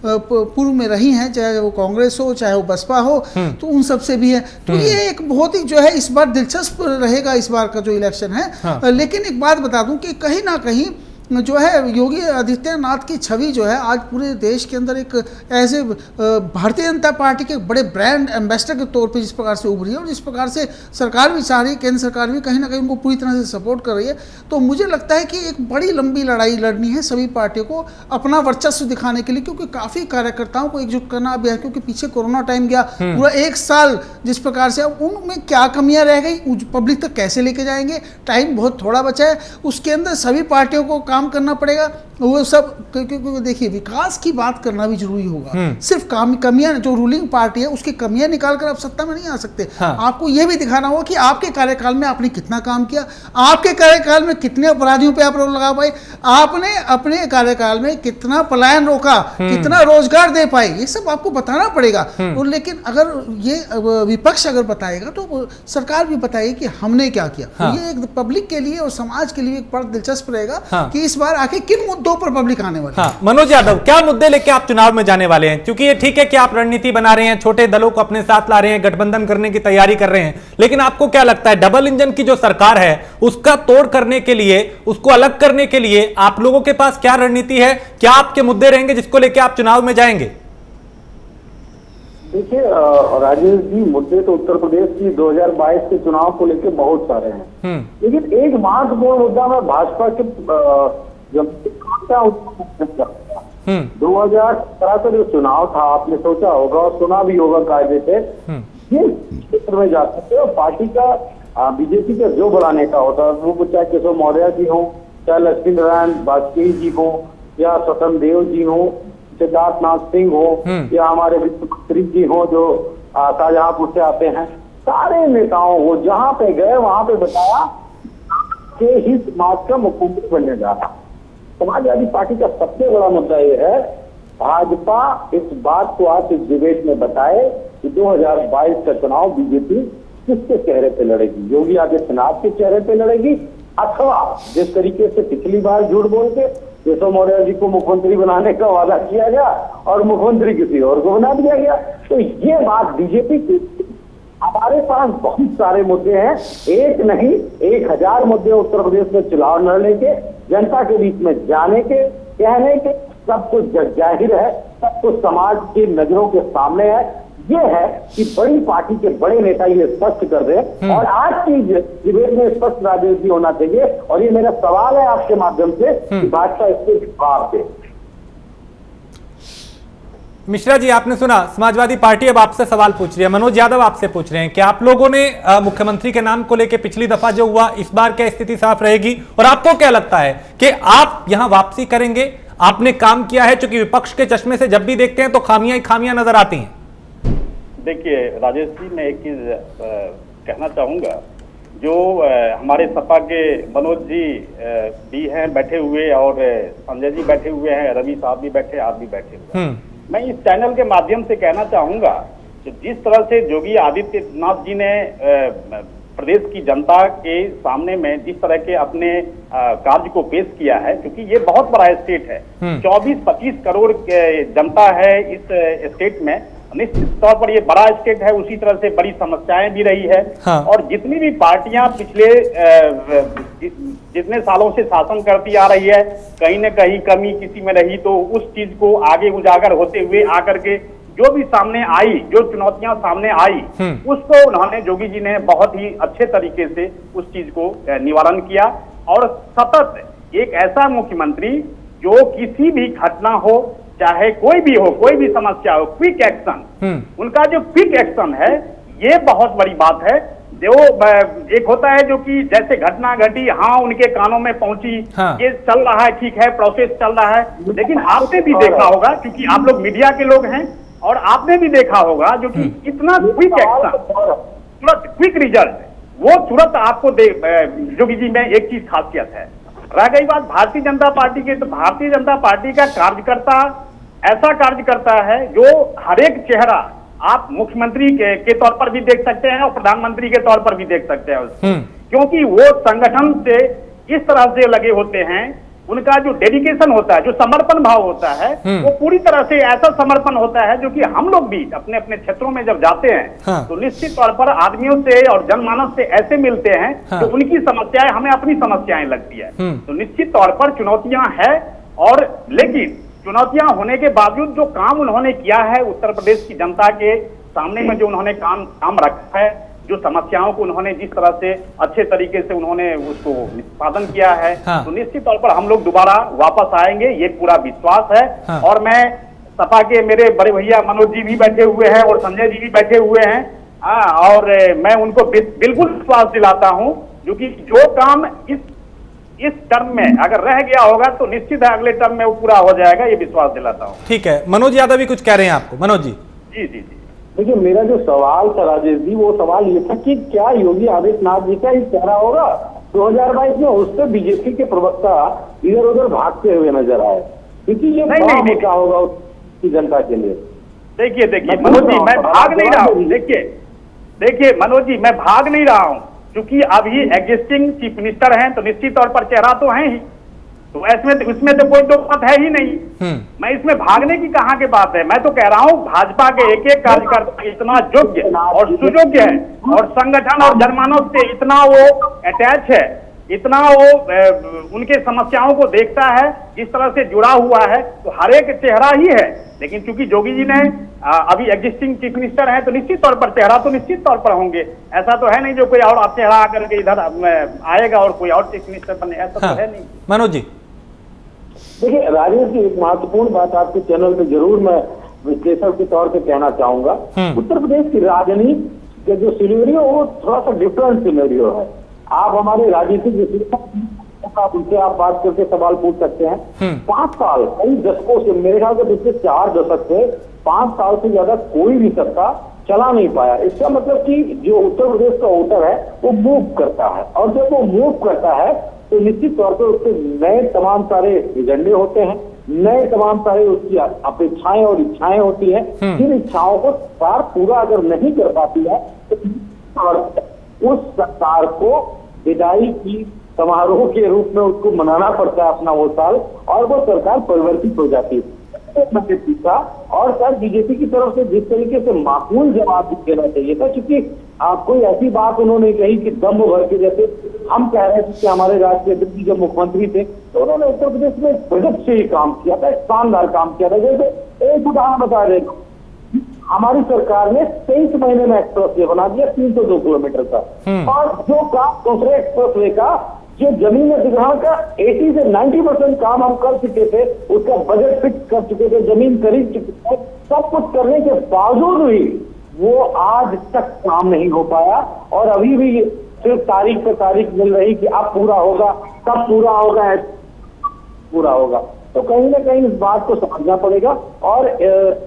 पूर्व में रही हैं, चाहे वो कांग्रेस हो चाहे वो बसपा हो, तो उन सब से भी है। तो ये एक बहुत ही जो है इस बार दिलचस्प रहेगा इस बार का जो इलेक्शन है। लेकिन एक बात बता दूं कि कहीं ना कहीं जो है योगी आदित्यनाथ की छवि जो है आज पूरे देश के अंदर एक ऐसे भारतीय जनता पार्टी के बड़े ब्रांड एम्बेसडर के तौर पे जिस प्रकार से उभरी है, और जिस प्रकार से सरकार भी चाह रही है, केंद्र सरकार भी कहीं ना कहीं उनको पूरी तरह से सपोर्ट कर रही है। तो मुझे लगता है कि एक बड़ी लंबी लड़ाई लड़नी है सभी पार्टियों को अपना वर्चस्व दिखाने के लिए, क्योंकि काफ़ी कार्यकर्ताओं को एकजुट करना भी है, क्योंकि पीछे कोरोना टाइम गया पूरा 1 साल, जिस प्रकार से अब उनमें क्या कमियाँ रह गई, पब्लिक तक कैसे लेके जाएंगे, टाइम बहुत थोड़ा बचा है, उसके अंदर सभी पार्टियों को काम करना पड़ेगा। वो सब क्योंकि देखिए विकास की बात करना भी जरूरी होगा, सिर्फ कमियां, जो रूलिंग पार्टी है उसकी कमियां निकाल कर आप सत्ता में नहीं आ सकते। आपको यह भी दिखाना होगा कि आपके कार्यकाल में आपने कितना काम किया, आपके कार्यकाल में कितने अपराधियों पे आप रोक लगा पाए, आपने अपने कार्यकाल में कितना पलायन रोका, कितना रोजगार दे पाए, ये सब आपको बताना पड़ेगा। और लेकिन अगर ये विपक्ष अगर बताएगा तो सरकार भी बताएगी कि हमने क्या किया। ये एक पब्लिक के लिए और समाज के लिए एक बड़ा दिलचस्प रहेगा कि इस बार आखिर किन मुद्दों पर पब्लिक आने वाली है। मनोज यादव, क्या मुद्दे लेके आप चुनाव में जाने वाले हैं? क्योंकि ये ठीक है कि आप रणनीति बना रहे हैं, छोटे दलों को अपने साथ ला रहे हैं, गठबंधन करने की तैयारी कर रहे हैं, लेकिन आपको क्या लगता है डबल इंजन की जो सरकार है उसका तोड़ करने के लिए, उसको अलग करने के लिए आप लोगों के पास क्या रणनीति है? क्या आपके मुद्दे रहेंगे जिसको लेके आप चुनाव में जाएंगे? देखिए राजेश जी, मुद्दे तो उत्तर प्रदेश की 2022 के चुनाव को लेकर बहुत सारे हैं, लेकिन एक महत्वपूर्ण मुद्दा मैं भाजपा के 2017 का जो चुनाव था, आपने सोचा होगा और सुना भी होगा कायदे से, जिस क्षेत्र में जाते थे और पार्टी का बीजेपी का जो बड़ा नेता होता है, वो चाहे केशव मौर्य जी हो, चाहे लक्ष्मी नारायण वाजपेयी जी हो, या स्वतंत्र देव जी हो, सिद्धार्थ नाथ सिंह हो, या हमारे वित्त मंत्री जी हो जो शाहजहांपुर से आते हैं, सारे नेताओं को जहां पे गए वहां पे बताया कि ही समाज का मुख्यमंत्री बनने जा रहा। समाजवादी पार्टी का सबसे बड़ा मुद्दा यह है, भाजपा इस बात को आज इस डिबेट में बताए कि 2022 का चुनाव बीजेपी किसके चेहरे पे लड़ेगी, योगी आदित्यनाथ के चेहरे पे लड़ेगी, अथवा जिस तरीके से पिछली बार झूठ बोल के केशव मौर्य जी को मुख्यमंत्री बनाने का वादा किया गया और मुख्यमंत्री किसी और को बना दिया गया। तो ये बात बीजेपी की, हमारे पास बहुत सारे मुद्दे हैं, एक नहीं 1000 मुद्दे उत्तर प्रदेश में चुनाव लड़ने के, जनता के बीच में जाने के, कहने के, सब कुछ जाहिर है, सब कुछ समाज की नजरों के सामने है। ये है कि बड़ी पार्टी के बड़े नेता ये स्पष्ट कर रहे और आज की डिबेट में स्पष्ट राजेश जी होना चाहिए। और ये मेरा सवाल है आपके माध्यम से कि भाजपा इसको जवाब दे। मिश्रा जी, आपने सुना, समाजवादी पार्टी अब आपसे सवाल पूछ रही है, मनोज यादव आपसे पूछ रहे हैं कि आप लोगों ने मुख्यमंत्री के नाम को लेकर पिछली दफा जो हुआ, इस बार क्या स्थिति साफ रहेगी और आपको क्या लगता है कि आप यहां वापसी करेंगे? आपने काम किया है, चूंकि विपक्ष के चश्मे से जब भी देखते हैं तो खामियां ही खामियां नजर आती हैं। देखिए राजेश जी, मैं एक चीज कहना चाहूंगा, जो हमारे सपा के मनोज जी भी हैं बैठे हुए और संजय जी बैठे हुए हैं, रवि साहब भी बैठे, आप भी बैठे हुए हैं। मैं इस चैनल के माध्यम से कहना चाहूंगा कि जिस तरह से योगी आदित्यनाथ जी ने प्रदेश की जनता के सामने में जिस तरह के अपने कार्य को पेश किया है, क्योंकि ये बहुत बड़ा स्टेट है, 24-25 करोड़ जनता है इस स्टेट में, निश्चित तौर पर ये बड़ा स्टेट है, उसी तरह से बड़ी समस्याएं भी रही है। और जितनी भी पार्टियां पिछले जितने सालों से शासन करती आ रही है, कहीं न कहीं कमी किसी में रही तो उस चीज को आगे उजागर होते हुए आकर के जो भी सामने आई, जो चुनौतियां सामने आई, उसको उन्होंने, योगी जी ने बहुत ही अच्छे तरीके से उस चीज को निवारण किया और सतत एक ऐसा मुख्यमंत्री जो किसी भी घटना हो, चाहे कोई भी हो, कोई भी समस्या हो, क्विक एक्शन, उनका जो क्विक एक्शन है ये बहुत बड़ी बात है। जो एक होता है जो कि जैसे घटना घटी, हाँ उनके कानों में पहुंची, हाँ। ये चल रहा है, ठीक है, प्रोसेस चल रहा है, लेकिन आपने भी देखा होगा, क्योंकि आप लोग मीडिया के लोग हैं, और आपने भी देखा होगा जो कि इतना क्विक एक्शन, तुरंत क्विक रिजल्ट, वो तुरंत आपको जोगी जी में एक चीज खासियत है। रह गई बात भारतीय जनता पार्टी के, तो भारतीय जनता पार्टी का कार्यकर्ता ऐसा कार्य करता है जो हर एक चेहरा आप मुख्यमंत्री के तौर पर भी देख सकते हैं और प्रधानमंत्री के तौर पर भी देख सकते हैं, क्योंकि वो संगठन से इस तरह से लगे होते हैं, उनका जो डेडिकेशन होता है, जो समर्पण भाव होता है, वो पूरी तरह से ऐसा समर्पण होता है जो कि हम लोग भी अपने अपने क्षेत्रों में जब जाते हैं, हाँ। तो निश्चित तौर पर आदमियों से और जनमानस से ऐसे मिलते हैं, हाँ। तो उनकी समस्याएं हमें अपनी समस्याएं लगती है। तो निश्चित तौर पर चुनौतियां हैं, और लेकिन चुनौतियां होने के बावजूद जो काम उन्होंने किया है उत्तर प्रदेश की जनता के सामने में, जो उन्होंने काम रखा है, जो समस्याओं को उन्होंने जिस तरह से अच्छे तरीके से उन्होंने उसको निष्पादन किया है, हाँ। तो निश्चित तौर पर हम लोग दोबारा वापस आएंगे, ये पूरा विश्वास है। हाँ। और मैं सपा के मेरे बड़े भैया मनोज जी भी बैठे हुए हैं और संजय जी भी बैठे हुए हैं, और मैं उनको बिल्कुल विश्वास दिलाता हूं, जो कि जो काम इस टर्म में अगर रह गया होगा तो निश्चित है अगले टर्म में वो पूरा हो जाएगा, ये विश्वास दिलाता हूँ। ठीक है, मनोज यादव भी कुछ कह रहे हैं आपको। मनोज जी। जी जी जी। देखिए, मेरा जो सवाल था राजेश जी, वो सवाल ये था कि क्या योगी आदित्यनाथ जी का ही चेहरा होगा 2022 में? उससे बीजेपी के प्रवक्ता इधर उधर भागते हुए नजर आए, क्योंकि ये बड़ा मुद्दा होगा उसकी जनता के लिए। देखिए मनोज जी, मैं भाग नहीं रहा हूँ। देखिए मनोज जी, मैं भाग नहीं रहा हूँ, क्योंकि अभी एग्जिस्टिंग चीफ मिनिस्टर हैं, तो निश्चित तौर पर चेहरा तो है ही, तो उसमें तो कोई दो बात है ही नहीं। मैं इसमें भागने की कहाँ की बात है? मैं तो कह रहा हूँ भाजपा के एक एक कार्यकर्ता इतना योग्य और सुयोग्य है, और संगठन और जनमानस से इतना वो अटैच है, इतना वो उनके समस्याओं को देखता है, जिस तरह से जुड़ा हुआ है, तो हर एक चेहरा ही है। लेकिन चूंकि जोगी जी ने अभी एग्जिस्टिंग चीफ मिनिस्टर हैं, तो निश्चित तौर पर चेहरा तो निश्चित तौर पर होंगे। ऐसा तो है नहीं जो कोई और चेहरा आकर के इधर आएगा और कोई और चीफ मिनिस्टर बने, ऐसा तो है नहीं। मनोज जी। देखिए राजेश जी, एक महत्वपूर्ण बात आपके चैनल पे जरूर मैं विश्लेषक के तौर पे कहना चाहूंगा। उत्तर प्रदेश की राजनीति का जो सिनेरियो वो थोड़ा सा डिफरेंट सिनेरियो है। आप हमारे राजनीतिक विश्लेषक, आप उनसे आप बात करके सवाल पूछ सकते हैं। 5 साल, कई दशकों से, मेरे ख्याल से पिछले 4 दशक से 5 साल से ज्यादा कोई भी सत्ता चला नहीं पाया। इसका मतलब कि जो उत्तर प्रदेश का वोटर है वो मूव करता है, और जब वो मूव करता है तो निश्चित तौर पर उसके नए तमाम सारे एजेंडे होते हैं, नए तमाम सारे उसकी अपेक्षाएं और इच्छाएं होती हैं। जिन इच्छाओं को सरकार पूरा अगर नहीं कर पाती है तो उस सरकार को विदाई की समारोह के रूप में उसको मनाना पड़ता है अपना वो साल, और वो सरकार परिवर्तित हो जाती है। पूछा, और सर बीजेपी की तरफ से जिस तरीके से माकूल जवाब देना चाहिए था, क्योंकि कोई ऐसी बात उन्होंने कही कि दम भर के, जैसे हम कह रहे थे कि हमारे राष्ट्रीय अध्यक्ष जब मुख्यमंत्री थे तो उन्होंने उत्तर प्रदेश में प्रगति से ही काम किया था, शानदार काम किया था। जैसे एक उदाहरण बता रहे, हमारी सरकार ने 23 महीने में एक्सप्रेस वे बना दिया 302 किलोमीटर का, और जो काम दूसरे एक्सप्रेस वे का जो जमीन अधिग्रहण का 80 से 90% काम हम कर चुके थे, उसका बजट फिक्स कर चुके थे, जमीन खरीद चुके थे, सब कुछ करने के बावजूद भी वो आज तक काम नहीं हो पाया, और अभी भी सिर्फ तारीख पे तारीख मिल रही कि अब पूरा होगा, कब पूरा होगा, पूरा होगा। तो कहीं ना कहीं इस बात को समझना पड़ेगा, और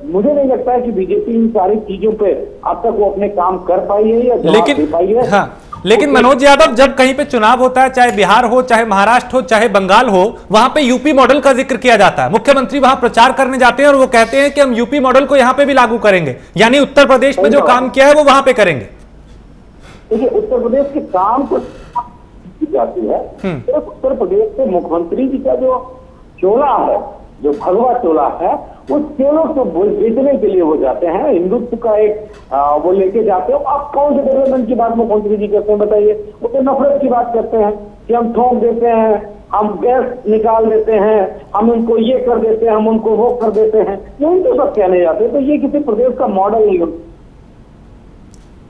मुझे नहीं लगता है कि बीजेपी इन सारी चीजों पे अब तक वो अपने काम कर पाई है या जवाब दे पाई है। हाँ, लेकिन मनोज यादव, जब कहीं पे चुनाव होता है, चाहे बिहार हो, चाहे महाराष्ट्र हो, चाहे बंगाल हो, वहां पे यूपी मॉडल का जिक्र किया जाता है। मुख्यमंत्री वहां प्रचार करने जाते हैं और वो कहते हैं कि हम यूपी मॉडल को यहां पे भी लागू करेंगे, यानी उत्तर प्रदेश में जो काम किया है वो वहां पे करेंगे। देखिए, उत्तर प्रदेश के काम को जाती है, सिर्फ उत्तर प्रदेश के मुख्यमंत्री जी का जो चोला है, जो भगवा चोला है, उस चोलों को बेचने के लिए वो जाते हैं, हिंदुत्व का एक वो लेके जाते हैं। आप कौन से डेवलपमेंट की बात मुख्यमंत्री जी करते हैं बताइए? वो तो नफरत की बात करते हैं कि हम ठोक देते हैं, हम गैस निकाल देते हैं, हम उनको ये कर देते हैं, हम उनको वो कर देते हैं, यही तो सब कहने जाते हैं। तो ये किसी प्रदेश का मॉडल नहीं होता।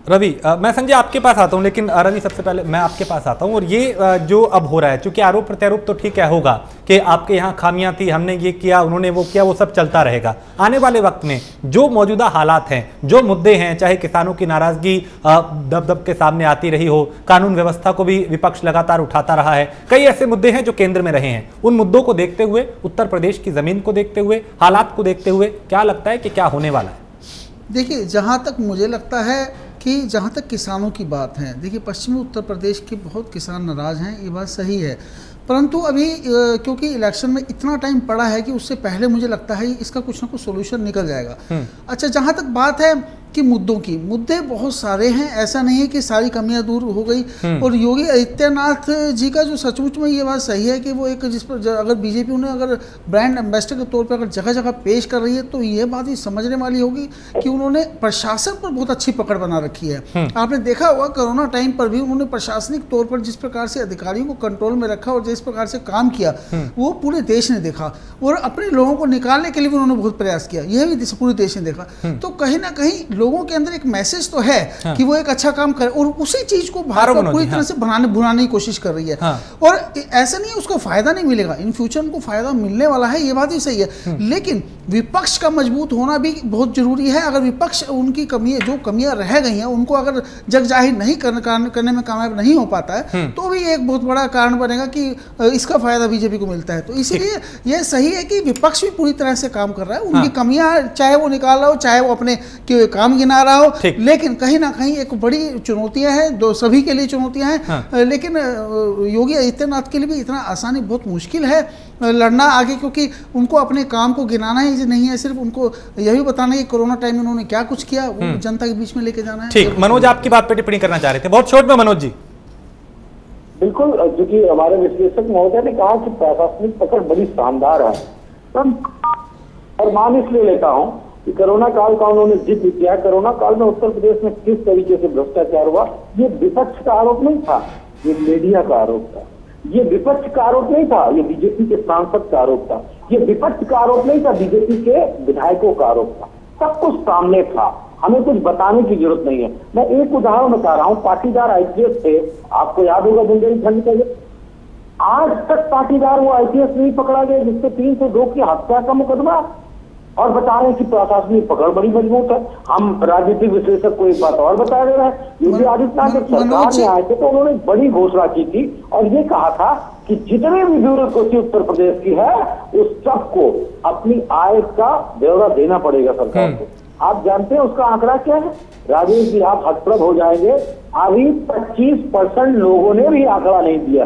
रवि, मैं संजय आपके पास आता हूं, लेकिन रवि सबसे पहले मैं आपके पास आता हूं। और ये जो अब हो रहा है, चूंकि आरोप प्रत्यारोप तो ठीक है होगा कि आपके यहाँ खामियां थी, हमने ये किया, उन्होंने वो किया, वो सब चलता रहेगा। आने वाले वक्त में जो मौजूदा हालात हैं, जो मुद्दे हैं, चाहे किसानों की नाराजगी दब दब के सामने आती रही हो, कानून व्यवस्था को भी विपक्ष लगातार उठाता रहा है, कई ऐसे मुद्दे हैं जो केंद्र में रहे हैं। उन मुद्दों को देखते हुए, उत्तर प्रदेश की जमीन को देखते हुए, हालात को देखते हुए क्या लगता है कि क्या होने वाला है? देखिए, जहाँ तक मुझे लगता है कि जहाँ तक किसानों की बात है, देखिए पश्चिमी उत्तर प्रदेश के बहुत किसान नाराज़ हैं, ये बात सही है। परंतु अभी क्योंकि इलेक्शन में इतना टाइम पड़ा है कि उससे पहले मुझे लगता है इसका कुछ ना कुछ सोल्यूशन निकल जाएगा। अच्छा, जहाँ तक बात है कि मुद्दों की, मुद्दे बहुत सारे हैं, ऐसा नहीं है कि सारी कमियां दूर हो गई। और योगी आदित्यनाथ जी का जो सचमुच में ये बात सही है कि वो एक जिस पर अगर बीजेपी उन्हें अगर ब्रांड एम्बेसडर के तौर पर अगर जगह जगह पेश कर रही है, तो ये बात ही समझने वाली होगी कि उन्होंने प्रशासन पर बहुत अच्छी पकड़ बना रखी है। आपने देखा होगा कोरोना टाइम पर भी उन्होंने प्रशासनिक तौर पर जिस प्रकार से अधिकारियों को कंट्रोल में रखा और जिस प्रकार से काम किया, वो पूरे देश ने देखा। और अपने लोगों को निकालने के लिए भी उन्होंने बहुत प्रयास किया, यह भी पूरे देश ने देखा। तो कहीं ना कहीं लोगों के अंदर एक मैसेज तो है कि वो एक अच्छा काम करे, और उसी चीज को भाजपा पूरी तरह से बुलाने की कोशिश कर रही है। और ऐसा नहीं है उसको फायदा नहीं मिलेगा, इन फ्यूचर उनको फायदा मिलने वाला है, ये बात ही सही है। लेकिन विपक्ष का मजबूत होना भी बहुत जरूरी है। अगर विपक्ष उनकी कमियां, जो कमियां रह गई हैं, उनको अगर जग जाहिर नहीं करने में कामयाब नहीं हो पाता है, तो भी एक बहुत बड़ा कारण बनेगा कि इसका फायदा बीजेपी को मिलता है। तो इसीलिए यह सही है कि विपक्ष भी पूरी तरह से काम कर रहा है। उनकी कमियां चाहे वो निकाल रहा हो, चाहे वो अपने काम गिना रहा हो, लेकिन कहीं ना कहीं एक बड़ी चुनौतियां हैं, दो सभी के लिए चुनौतियां हैं। लेकिन योगी आदित्यनाथ के लिए भी इतना आसानी बहुत मुश्किल है लड़ना आगे, क्योंकि उनको अपने काम को गिनाना ही नहीं है, सिर्फ उनको यही बताना है कि कोरोना टाइम में उन्होंने क्या कुछ किया, वो जनता के बीच में लेके जाना है। ठीक, मनोज आपकी बात पे टिप्पणी करना चाह रहे थे, बहुत शॉर्ट में मनोज जी। बिल्कुल, क्योंकि हमारे विश्लेषक महोदय ने कहा कि प्रशासनिक पकड़ बड़ी शानदार है, और मान इसलिए लेता हूं कि कोरोना काल का उन्होंने जिक्र किया। कोरोना काल में उत्तर प्रदेश में किस तरीके से भ्रष्टाचार हुआ, ये विपक्ष का आरोप नहीं था, ये मीडिया का आरोप था। ये विपक्ष का आरोप नहीं था, ये बीजेपी के सांसद का आरोप था। ये विपक्ष का आरोप नहीं था, बीजेपी के विधायकों का आरोप था। सब कुछ सामने था, हमें कुछ बताने की जरूरत नहीं है। मैं एक उदाहरण बता रहा हूँ, पाटीदार आईपीएस थे, आपको याद होगा बुंदेलखंड के, आज तक पाटीदार वो आईपीएस नहीं पकड़ा गया जिससे 302 की हत्या का मुकदमा, और बता रहे हैं कि प्रशासनिक पकड़ बड़ी मजबूत है। हम राजनीतिक विश्लेषक को एक बात और बता दे रहे हैं, योगी आदित्यनाथ जब सरकार में आए थे तो उन्होंने बड़ी घोषणा की थी और ये कहा था कि जितने भी ब्यूरोक्रेसी उत्तर प्रदेश की है उस सबको अपनी आय का ब्यौरा देना पड़ेगा सरकार को। आप जानते हैं उसका आंकड़ा क्या है राजेश जी, आप हतप्रभ हो जाएंगे। अभी 25% लोगों ने भी आंकड़ा नहीं दिया।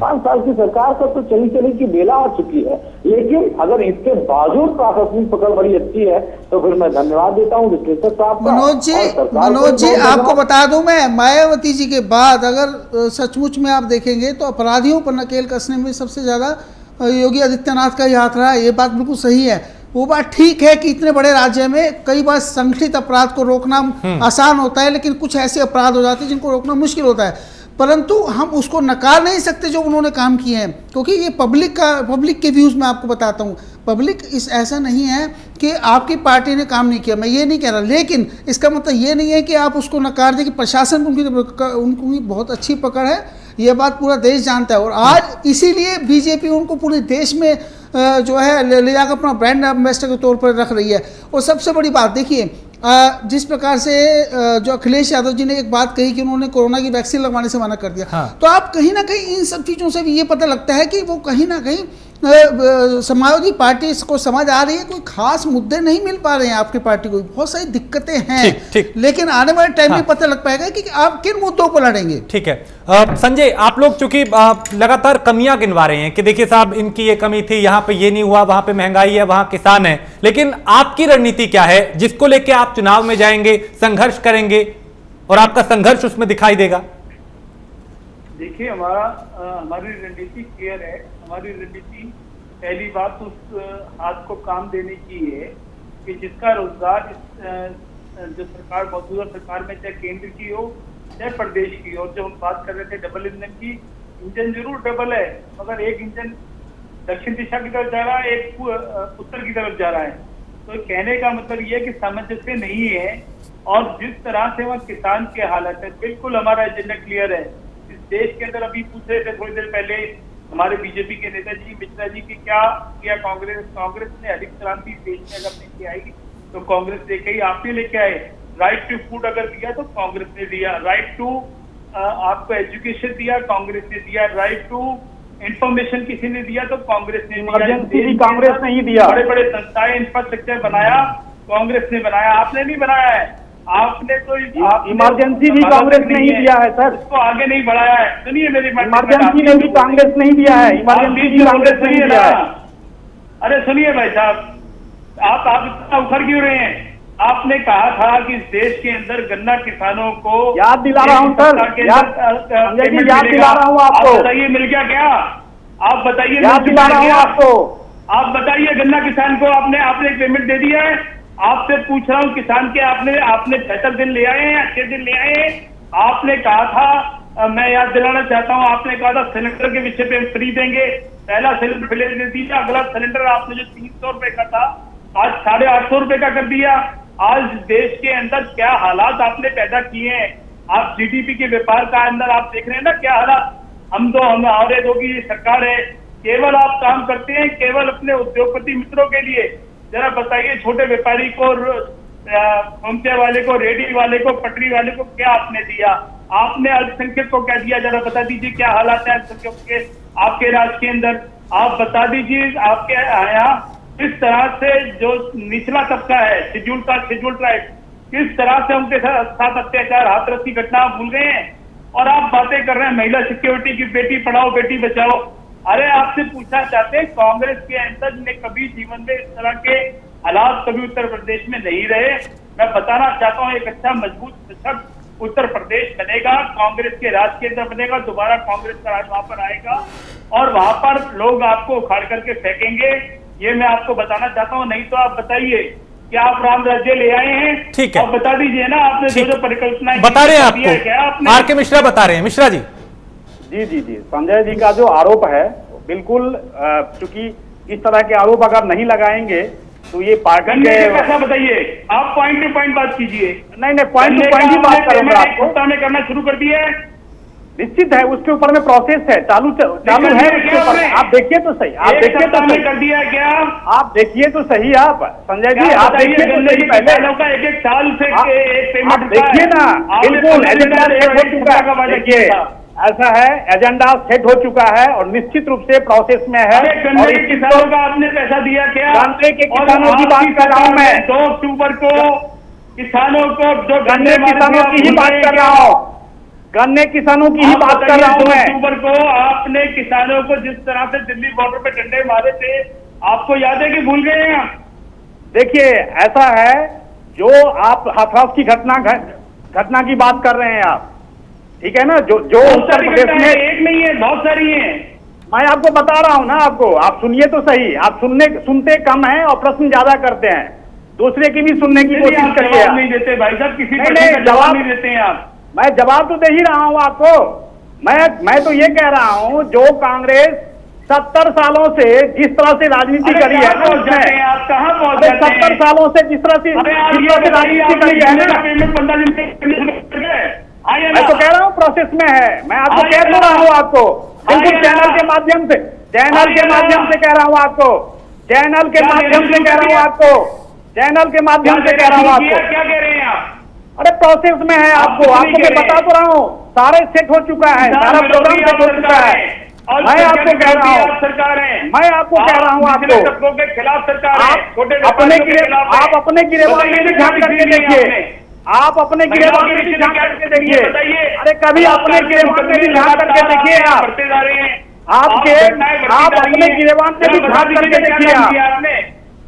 5 साल की सरकार का तो चली की बेला आ चुकी है, लेकिन अगर इसके बावजूद प्रशासनिक पकड़ बड़ी अच्छी है तो फिर मैं धन्यवाद देता हूँ विश्लेषक साहब। मनोज जी आपको बता दूं, मैं मायावती जी के बाद अगर सचमुच में आप देखेंगे तो अपराधियों पर नकेल कसने में सबसे ज्यादा योगी आदित्यनाथ का ही हाथ रहा है। ये बात बिल्कुल सही है। वो बात ठीक है कि इतने बड़े राज्य में कई बार संगठित अपराध को रोकना आसान होता है, लेकिन कुछ ऐसे अपराध हो जाते हैं जिनको रोकना मुश्किल होता है। परंतु हम उसको नकार नहीं सकते जो उन्होंने काम किए हैं, क्योंकि ये पब्लिक के व्यूज़ में आपको बताता हूँ। पब्लिक ऐसा नहीं है कि आपकी पार्टी ने काम नहीं किया, मैं ये नहीं कह रहा, लेकिन इसका मतलब ये नहीं है कि आप उसको नकार दें कि प्रशासन उनकी बहुत अच्छी पकड़ है। ये बात पूरा देश जानता है, और आज इसीलिए बीजेपी उनको पूरे देश में जो है ले जाकर अपना ब्रांड एम्बेसडर के तौर पर रख रही है। और सबसे बड़ी बात देखिए, जिस प्रकार से जो अखिलेश यादव जी ने एक बात कही कि उन्होंने कोरोना की वैक्सीन लगवाने से मना कर दिया, तो आप कहीं ना कहीं इन सब चीज़ों से भी ये पता लगता है कि वो कहीं ना कहीं समाजवादी पार्टी को समझ आ रही है, कोई खास मुद्दे नहीं मिल पा रहे हैं आपकी पार्टी को, बहुत सारी दिक्कतें हैं। लेकिन आने वाले टाइम में पता लग पाएगा कि आप किन मुद्दों पर लड़ेंगे। ठीक है संजय, आप लोग चूंकि लगातार कमियां गिनवा रहे हैं कि देखिए साहब इनकी ये कमी थी, यहाँ पे ये नहीं हुआ, वहां पे महंगाई है, वहां किसान है, लेकिन आपकी रणनीति क्या है जिसको लेके आप चुनाव में जाएंगे, संघर्ष करेंगे और आपका संघर्ष उसमें दिखाई देगा? देखिए, हमारी रणनीति क्लियर है। हमारी रणनीति पहली बात उस हाथ को काम देने की है कि जिसका रोजगार जो सरकार मौजूदा सरकार में चाहे केंद्र की हो चाहे प्रदेश की। और जब हम बात कर रहे थे डबल इंजन की, इंजन जरूर डबल है, मगर एक इंजन दक्षिण दिशा की तरफ जा रहा है, एक उत्तर की तरफ जा रहा है। तो कहने का मतलब ये है कि सामंजस्य नहीं है और जिस तरह से वह किसान के हालत है, बिल्कुल हमारा एजेंडा क्लियर है। इस देश के अंदर अभी पूछ रहे थे थोड़ी देर पहले हमारे बीजेपी के नेता जी मिश्रा जी की क्या किया कांग्रेस ने हरित क्रांति देश में अगर लेके आई तो कांग्रेस लेके आई, आप ही लेके आए। राइट टू फूड अगर दिया तो कांग्रेस ने दिया, राइट टू आपको एजुकेशन दिया कांग्रेस ने दिया, राइट टू इंफॉर्मेशन किसी ने दिया तो कांग्रेस ने दिया, इमरजेंसी भी कांग्रेस ने ही दिया, बड़े बड़े संस्थाएं इंफ्रास्ट्रक्चर बनाया कांग्रेस ने बनाया, आपने नहीं बनाया है। आपने तो इमरजेंसी भी कांग्रेस ने ही दिया है सर, उसको आगे नहीं बढ़ाया है। सुनिए मेरी इमरजेंसी ने भी कांग्रेस नहीं दिया है, इमरजेंसी भी कांग्रेस नहीं दिया है। अरे सुनिए भाई साहब, आप इतना उखड़ क्यों रहे हैं? आपने कहा था कि इस देश के अंदर गन्ना किसानों को याद दिला रहा हूँ सर, याद दिला रहा हूँ आपको। बताइए मिल गया क्या? आप बताइए, याद दिला रहा हूँ आपको। आप बताइए गन्ना किसान को आपने पेमेंट दे दिया है? आपसे पूछ रहा हूँ किसान के आपने 75 दिन ले आए हैं, अच्छे दिन ले आए हैं? आपने कहा था, मैं याद दिलाना चाहता हूँ, आपने कहा था सिलेंडर के विषय पे फ्री देंगे, पहला सिलेंडर फ्री दे दीजिए, अगला सिलेंडर आपने जो 300 रुपए का था आज 850 रुपए का कर दिया। आज देश के अंदर क्या हालात आपने पैदा किए हैं? आप जीडीपी के व्यापार का अंदर आप देख रहे हैं ना क्या हालात। हमारे दो की सरकार है, केवल आप काम करते हैं केवल अपने उद्योगपति मित्रों के लिए। जरा बताइए छोटे व्यापारी को, पहुंचे वाले को, रेडी वाले को, पटरी वाले को क्या आपने दिया? आपने अल्पसंख्यक को क्या दिया? जरा बता दीजिए क्या हालात है अल्पसंख्यक के आपके राज्य के अंदर। आप बता दीजिए आपके यहाँ किस तरह से जो निचला तबका है, शेड्यूल ट्राइब, किस तरह से उनके साथ अत्याचार हाथरस की घटना भूल गए हैं। और आप बातें कर रहे हैं महिला सिक्योरिटी की, बेटी पढ़ाओ बेटी बचाओ। अरे आपसे पूछना चाहते हैं कांग्रेस के अंदर ने कभी जीवन में इस तरह के हालात कभी उत्तर प्रदेश में नहीं रहे। मैं बताना चाहता हूँ एक अच्छा मजबूत सशक्त उत्तर प्रदेश बनेगा, कांग्रेस के राज के अंदर बनेगा, दोबारा कांग्रेस का राज वहां पर आएगा और वहां पर लोग आपको उखाड़ करके फेंकेंगे। ये मैं आपको बताना चाहता हूँ। नहीं तो आप बताइए क्या आप राम राज्य ले आए हैं? ठीक है, आप बता दीजिए ना, आपने जो परिकल्पना बता रहे हैं आपको, आर के मिश्रा बता रहे हैं। मिश्रा जी। जी संजय जी का जो आरोप है बिल्कुल, चूंकि इस तरह के आरोप अगर नहीं लगाएंगे तो ये पार्टी के कैसा बताइए, आप पॉइंट टू पॉइंट बात कीजिए। नहीं पॉइंट टू पॉइंट ही बात करूंगा आपको। में करना शुरू कर दिया है, निश्चित है, उसके ऊपर में प्रोसेस है, चालू है उसके ऊपर। आप देखिए तो सही, आप देखिए तो सही कर दिया क्या? आप देखिए तो सही, आप संजय जी आप देखिए तो सही। पहले एक साल से आप देखिए ना, बिल्कुल एजेंडा सेट हो चुका है। देखिए ऐसा है, एजेंडा सेट हो चुका है और निश्चित रूप से प्रोसेस में है। और किसानों का आपने पैसा दिया क्या? गन्ने के किसानों की बात कर रहा हूँ मैं, 2 अक्टूबर को किसानों को जो गन्ने किसानों की ही बात कर रहा हूँ, गन्ने किसानों की ही बात कर रहा हूँ मैं। 2 अक्टूबर को आपने किसानों को जिस तरह से दिल्ली बॉर्डर पे डंडे मारे थे, आपको याद है कि भूल गए हैं? देखिए ऐसा है, जो आप हाथरस की घटना की बात कर रहे हैं आप, ठीक है ना, जो उत्तर प्रदेश में एक नहीं है, बहुत सारी है। मैं आपको बता रहा हूँ ना, आप सुनिए तो सही। आप सुनते कम हैं और प्रश्न ज्यादा करते हैं। दूसरे की भी सुनने की कोशिश करिए। नहीं देते भाई साहब, किसी नहीं जवाब नहीं देते हैं आप। मैं जवाब तो दे ही रहा हूँ आपको। मैं तो ये कह रहा हूँ, जो कांग्रेस 70 सालों से जिस तरह से राजनीति करी है, आप कहाँ पहुंच जाते हैं? 70 सालों से जिस तरह से राजनीति करी है ना, मैं तो कह रहा हूँ प्रोसेस में है। मैं आपको कह तो रहा हूँ, आपको बिल्कुल चैनल के माध्यम से कह रहा हूँ आपको, चैनल के माध्यम से कह रहा हूँ आपको, चैनल के माध्यम से कह रहा हूँ आपको। क्या कह रहे हैं आप? अरे प्रोसेस में है, आपको मैं बता तो रहा हूँ, सारे सेट हो चुका है, सारा प्रोग्राम सेट हो चुका है। मैं आपको कह रहा हूँ, सरकार है, मैं आपको कह रहा हूँ, आपको के खिलाफ सरकार है, आप अपने गिरेबान में भी झांक करके देखिए, आप अपने गिरेबान में भी झांक करके देखिए। अरे कभी अपने गिरेबान में भी झांक करके देखिए, आप अपने गिरेबान में भी झांक करके देखिए,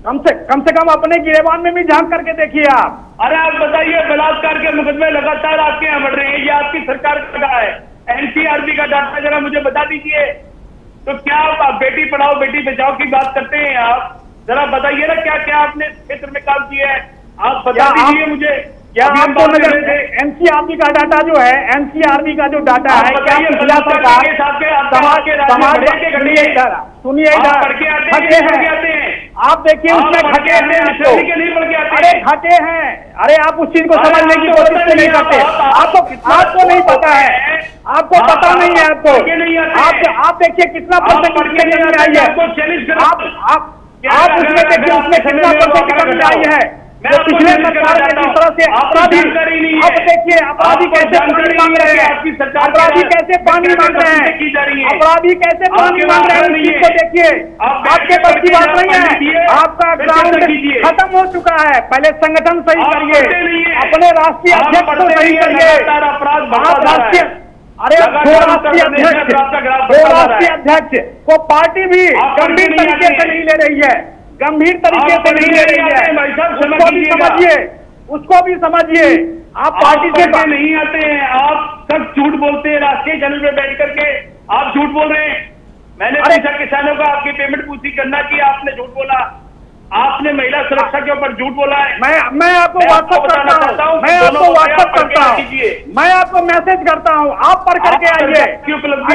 कम से कम अपने गिरेबान में भी झांक करके देखिए आप। अरे आप बताइए, बलात्कार के मुकदमे लगातार आपके यहाँ बढ़ रहे हैं, ये आपकी सरकार का डाटा है। एनसीआरबी का डाटा जरा मुझे बता दीजिए। तो क्या आप बेटी पढ़ाओ बेटी बचाओ की बात करते हैं आप? जरा बताइए ना क्या क्या आपने क्षेत्र में काम किया है, आप बता दीजिए मुझे। क्या आपको नजर एनसीआरबी का डाटा जो है, एनसीआरबी का जो डाटा है, क्या पिछला सरकार सुनिए, आप देखिए उसमें घटे हैं, अरे दिखाते हैं। अरे आप उस चीज को समझने की कोशिश क्यों नहीं करते? आपको नहीं पता है, आपको पता नहीं है, आप देखिए कितना परसेंट कमी आई है। आप उसमें देखिए उसमें कितना परसेंट कमी आई है। जो पिछले सरकार में जिस तरह से अपराधी, अब देखिए अपराधी कैसे पानी मांग रहे हैं, अपराधी कैसे पानी मांग रहे हैं, अपराधी कैसे पानी मांग रहे हैं, उस चीज को देखिए। आपके पास की बात नहीं है, आपका ग्राउंड खत्म हो चुका है। पहले संगठन सही करिए, अपने राष्ट्रीय अध्यक्ष को सही करिए। आप राष्ट्रीय, अरे दो राष्ट्रीय अध्यक्ष को पार्टी भी गंभीर तरीके से नहीं ले रही है, गंभीर तरीके से नहीं ले रही है। उसको भी समझिए, उसको भी समझिए। आप पार्टी से नहीं आते हैं, आप सब झूठ बोलते हैं। राष्ट्रीय चैनल पे बैठ करके आप झूठ बोल रहे हैं। मैंने पूछा किसानों का आपकी पेमेंट पूछी करना की, आपने झूठ बोला। आपने महिला सुरक्षा के ऊपर झूठ बोला है। मैं आपको व्हाट्सएप करता हूँ, मैं आपको व्हाट्सएप करता हूँ, मैं आपको मैसेज करता हूँ। आप पढ़ करके आइए,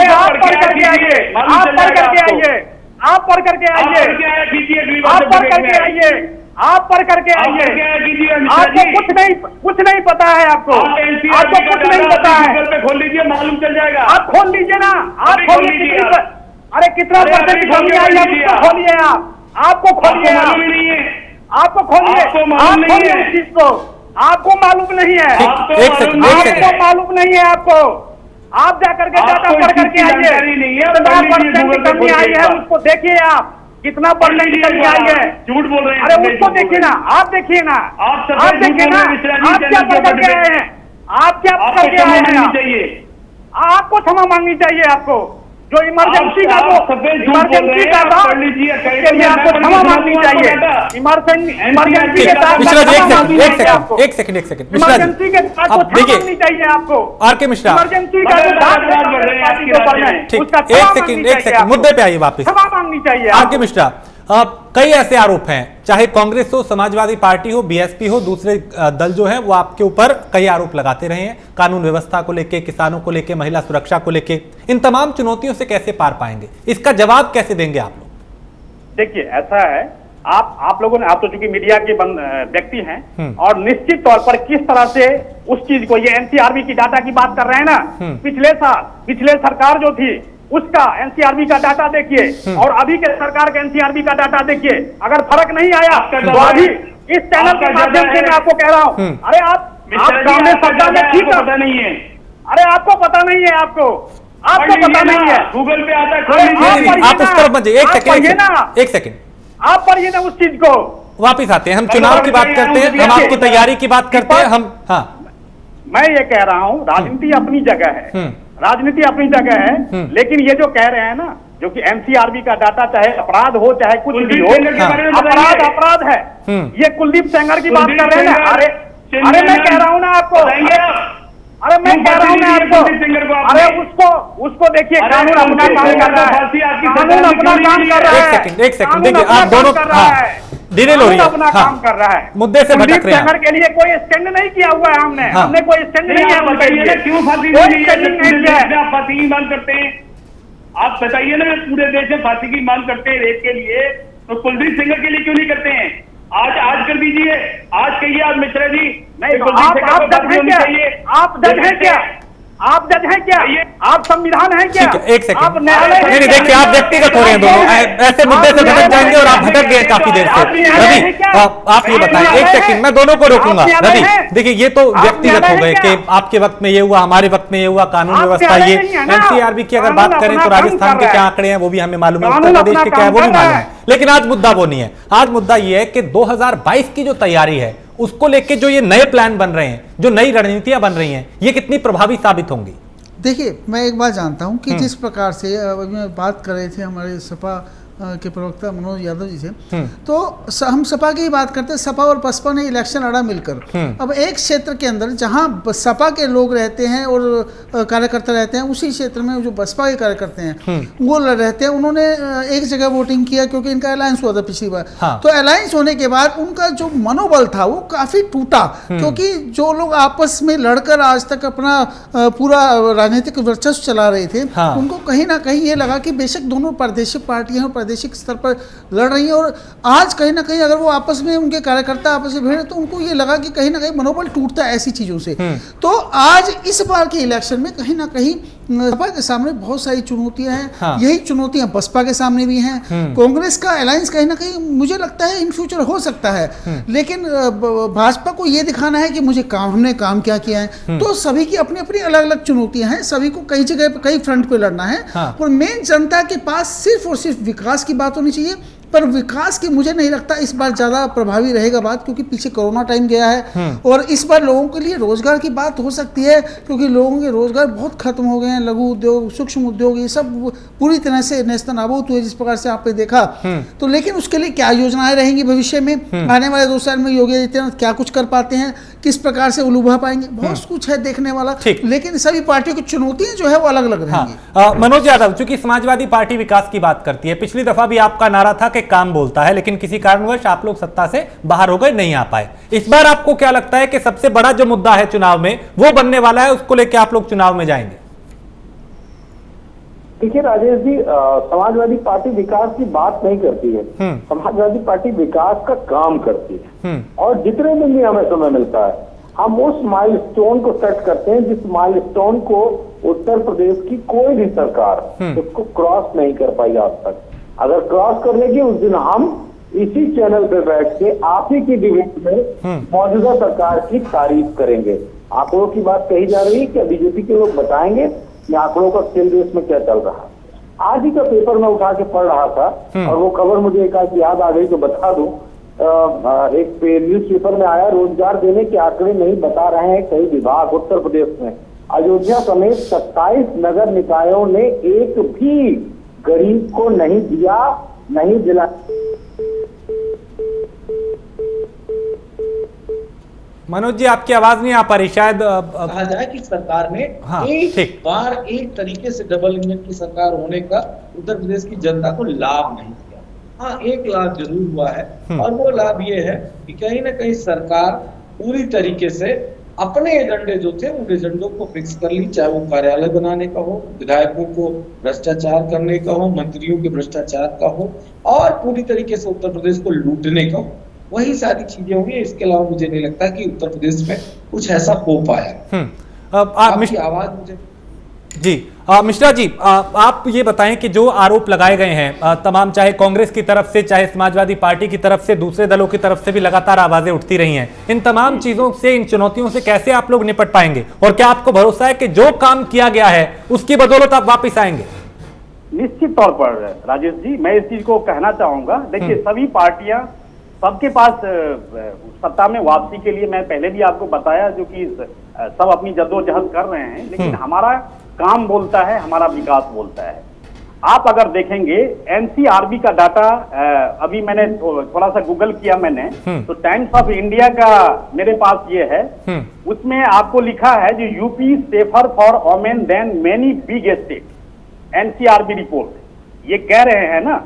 आप पढ़ करके आइए, आप पढ़ करके आइए, आप पढ़ करके आइए, आप पढ़ करके आइए, आप पढ़ करके आइए। आपको कुछ नहीं पता है, आपको कुछ नहीं पता है। खोल लीजिए, मालूम चल जाएगा। आप खोल लीजिए ना, आप खोलिए। अरे कितना परसेंट खोलिए आई है, उसको खोलिए। आपको खोलिए, आपको खोलिए, आप खोलिए उस चीज को। आपको मालूम नहीं है, आपको मालूम नहीं है। आपको आप जाकर के डाटा पढ़ करके आइए, कितना परसेंट कमी आई है उसको देखिए। आप कितना परसेंट कमी आई है, झूठ बोल रहे हैं। अरे उसको देखिए ना, आप देखिए ना, आप देखिए ना, आप क्या पढ़ करके आए हैं, आप क्या पढ़ करके आए हैं। आपको क्षमा मांगनी चाहिए। आपको जो इमरजेंसी का था, उसके लिए आपको क्षमा मांगनी चाहिए। इमरजेंसी के साथ एक सेकंड इमरजेंसी के साथ क्षमा मांगनी चाहिए आपको। आर.के. मिश्रा, इमरजेंसी का एक सेकंड मुद्दे पे आइए वापस। क्षमा मांगनी चाहिए आर.के. मिश्रा, कई ऐसे आरोप हैं, चाहे कांग्रेस हो, समाजवादी पार्टी हो, बीएसपी हो, दूसरे दल जो हैं वो आपके ऊपर कई आरोप लगाते रहे हैं, कानून व्यवस्था को लेके, किसानों को लेके, महिला सुरक्षा को लेके। इन तमाम चुनौतियों से कैसे पार पाएंगे, इसका जवाब कैसे देंगे आप लोग? देखिए ऐसा है, आप लोगों ने, आप तो चूंकि मीडिया के व्यक्ति हैं और निश्चित तौर पर किस तरह से उस चीज को, ये एनसीआरबी की डाटा की बात कर रहे हैं ना, पिछले सरकार जो थी उसका एनसीआरबी का डाटा देखिए और अभी के सरकार के एनसीआरबी का डाटा देखिए। अगर फर्क नहीं आया तो अभी इस चैनल के माध्यम से मैं आपको कह रहा हूँ, अरे आप सामने सरकार में ठीक पता नहीं है। अरे आपको पता नहीं है, आपको पता नहीं है। गूगल पे आता है, आप उस तरफ मत जाइए। एक सेकंड आप पढ़िए ना उस चीज को। वापिस आते हैं, हम चुनाव की बात करते हैं, हम आपकी तैयारी की बात करते हैं। हम मैं ये कह रहा हूँ, राजनीति अपनी जगह है, राजनीति अपनी जगह है, लेकिन ये जो कह रहे हैं ना, जो कि एनसीआरबी का डाटा चाहे अपराध हो चाहे कुछ भी हो, अपराध है। ये कुलदीप सेंगर की बात कर रहे हैं ना। अरे मैं कह रहा हूँ ना आपको, अरे मैं कह रहा हूँ ना आपको, अरे उसको देखिए, कानून अपना काम कर रहा है, कानून अपना काम कर रहा है। एक सेकंड देखिए, आप दोनों डिले हो रही है, अपना काम कर रहा है, मुद्दे से भटक रहे हैं। के लिए कोई स्टैंड नहीं किया हुआ है हमने कोई स्टैंड नहीं है। क्यों फांसी की मांग करते हैं? आप बताइए ना, पूरे देश में फांसी की मांग करते हैं रेप के लिए, तो कुलदीप सेंगर के लिए क्यों नहीं करते हैं? आज कर दीजिए, आज कहिए, आज मिश्रा जी नहीं, आप जज हैं क्या? आप जज हैं क्या? आप जज हैं क्या? आप संविधान है क्या? एक सेकंड, आप न्यायालय नहीं, देखिए आप व्यक्तिगत हो रहे हैं दोनों, ऐसे मुद्दे से भटक जाएंगे और आप भटक गए काफी देर से। रवि, आप ये बताएं, एक सेकंड मैं दोनों को रोकूंगा। रवि देखिए, ये तो व्यक्तिगत हो गए कि आपके वक्त में ये हुआ, हमारे वक्त में ये हुआ, कानून व्यवस्था ये। एनसीआरबी की अगर बात करें तो राजस्थान के क्या आंकड़े हैं वो भी हमें मालूम है, उत्तर प्रदेश के क्या है वो भी मालूम है, लेकिन आज मुद्दा वो नहीं है। आज मुद्दा ये है कि 2022 की जो तैयारी है उसको लेके जो ये नए प्लान बन रहे हैं, जो नई रणनीतियां बन रही हैं, ये कितनी प्रभावी साबित होंगी? देखिए, मैं एक बात जानता हूं कि जिस प्रकार से अभी मैं बात कर रहे थे हमारे सपा के प्रवक्ता मनोज यादव जी से, तो हम सपा की बात करते हैं, सपा और बसपा ने इलेक्शन लड़ा मिलकर। अब एक क्षेत्र के अंदर जहां सपा के लोग रहते हैं और कार्यकर्ता रहते हैं, उसी क्षेत्र में जो बसपा के कार्यकर्ता हैं वो रहते हैं, उन्होंने एक जगह वोटिंग किया क्योंकि इनका अलायंस हुआ था पिछली बार। तो अलायंस होने के बाद उनका जो मनोबल था वो काफी टूटा, क्योंकि जो लोग आपस में लड़कर आज तक अपना पूरा राजनीतिक वर्चस्व चला रहे थे, उनको कहीं ना कहीं ये लगा कि बेशक दोनों प्रादेशिक पार्टियां प्रादेशिक स्तर पर लड़ रही हैं। और आज कहीं ना कहीं अगर वो आपस में उनके कार्यकर्ता आपस में भिड़े तो उनको ये लगा कि कहीं ना कहीं मनोबल टूटता है ऐसी चीज़ों से। तो आज इस बार के इलेक्शन में कहीं ना कहीं सपा के सामने बहुत सारी चुनौतियां हैं। हाँ। यही चुनौतियां बसपा के सामने भी हैं। कांग्रेस का अलायंस कहीं ना कहीं मुझे लगता है इन फ्यूचर हो सकता है, लेकिन भाजपा को ये दिखाना है कि मुझे हमने काम क्या किया है। तो सभी की अपनी अपनी अलग अलग चुनौतियां हैं, सभी को कई जगह कई फ्रंट पे लड़ना है। हाँ। और मेन जनता के पास सिर्फ और सिर्फ विकास की बात होनी चाहिए, पर विकास की मुझे नहीं लगता इस बार ज्यादा प्रभावी रहेगा बात, क्योंकि पीछे कोरोना टाइम गया है। और इस बार लोगों के लिए रोजगार की बात हो सकती है, क्योंकि लोगों के रोजगार बहुत खत्म हो गए हैं। लघु उद्योग, सूक्ष्म उद्योग, ये सब पूरी तरह से नेस्तनाबूद हुए जिस प्रकार से आपने देखा। तो लेकिन उसके लिए क्या योजनाएं रहेंगी भविष्य में, आने वाले 2 साल में योगी आदित्यनाथ क्या कुछ कर पाते हैं, किस प्रकार से उलूभा पाएंगे, बहुत कुछ है देखने वाला। लेकिन सभी पार्टियों की चुनौतियां जो है वो अलग अलग रहेंगी। मनोज यादव, चूंकि समाजवादी पार्टी विकास की बात करती है, पिछली दफा भी आपका नारा था कि काम बोलता है, लेकिन किसी कारणवश आप लोग सत्ता से बाहर हो गए, नहीं आ पाए। इस बार आपको क्या लगता है कि सबसे बड़ा जो मुद्दा है चुनाव में वो बनने वाला है, उसको लेकर आप लोग चुनाव में जाएंगे? देखिए राजेश जी, समाजवादी पार्टी विकास की बात नहीं करती है। समाजवादी पार्टी विकास का काम करती है। और जितने दिन भी हमें समय मिलता है हम उस माइलस्टोन को सेट करते हैं जिस माइलस्टोन को उत्तर प्रदेश की कोई भी सरकार उसको क्रॉस नहीं कर पाई आज तक। अगर क्रॉस कर लेगी उस दिन हम इसी चैनल पे बैठ के आप ही की डिबेट में मौजूदा सरकार की तारीफ करेंगे। आंकड़ों की बात कही जा रही है, क्या बीजेपी के लोग बताएंगे कि आंकड़ों का खेल देश में क्या चल रहा है? आज ही का पेपर में उठा के पढ़ रहा था और वो खबर मुझे एक आज याद आ गई तो बता दूं। एक न्यूज पेपर में आया, रोजगार देने के आंकड़े नहीं बता रहे हैं कई विभाग उत्तर प्रदेश में। अयोध्या समेत 27 नगर निकायों ने एक भी गरीब को नहीं दिया, नहीं दिला। मनोज जी, आपकी आवाज नहीं आ पा रही शायद। कहा जाए कि सरकार ने एक बार एक तरीके से डबल इंजन की सरकार होने का उत्तर प्रदेश की जनता को लाभ नहीं दिया। हाँ, एक लाभ जरूर हुआ है, और वो लाभ ये है कि कहीं ना कहीं सरकार पूरी तरीके से अपने एजेंडे जो थे उन एजेंडों को फिक्स कर ली, चाहे वो कार्यालय बनाने का हो, विधायकों को भ्रष्टाचार करने का हो, मंत्रियों के भ्रष्टाचार का हो, और पूरी तरीके से उत्तर प्रदेश को लूटने का हो। वही सारी चीजें होंगी। इसके अलावा मुझे नहीं लगता कि उत्तर प्रदेश में कुछ ऐसा हो पाया। आपकी आवाज मुझे जी। मिश्रा जी, आप ये बताएं कि जो आरोप लगाए गए हैं तमाम, चाहे कांग्रेस की तरफ से, चाहे समाजवादी पार्टी की तरफ से, दूसरे दलों की तरफ से भी लगातार आवाजें उठती रही हैं, इन तमाम चीजों से, इन चुनौतियों से कैसे आप लोग निपट पाएंगे? और क्या आपको भरोसा है कि जो काम किया गया है उसकी बदौलत आप वापिस आएंगे? निश्चित तौर पर राजेश जी, मैं इस चीज को कहना चाहूंगा। देखिए, सभी पार्टियां, सबके पास सत्ता में वापसी के लिए, मैं पहले भी आपको बताया, जो कि सब अपनी जद्दोजहद कर रहे हैं, लेकिन हमारा काम बोलता है, हमारा विकास बोलता है। आप अगर देखेंगे एनसीआरबी का डाटा, अभी मैंने थोड़ा सा गूगल किया मैंने, तो टाइम्स ऑफ इंडिया का मेरे पास ये है, उसमें आपको लिखा है जो UP safer for women than many big state, NCRB report. ये कह रहे हैं ना,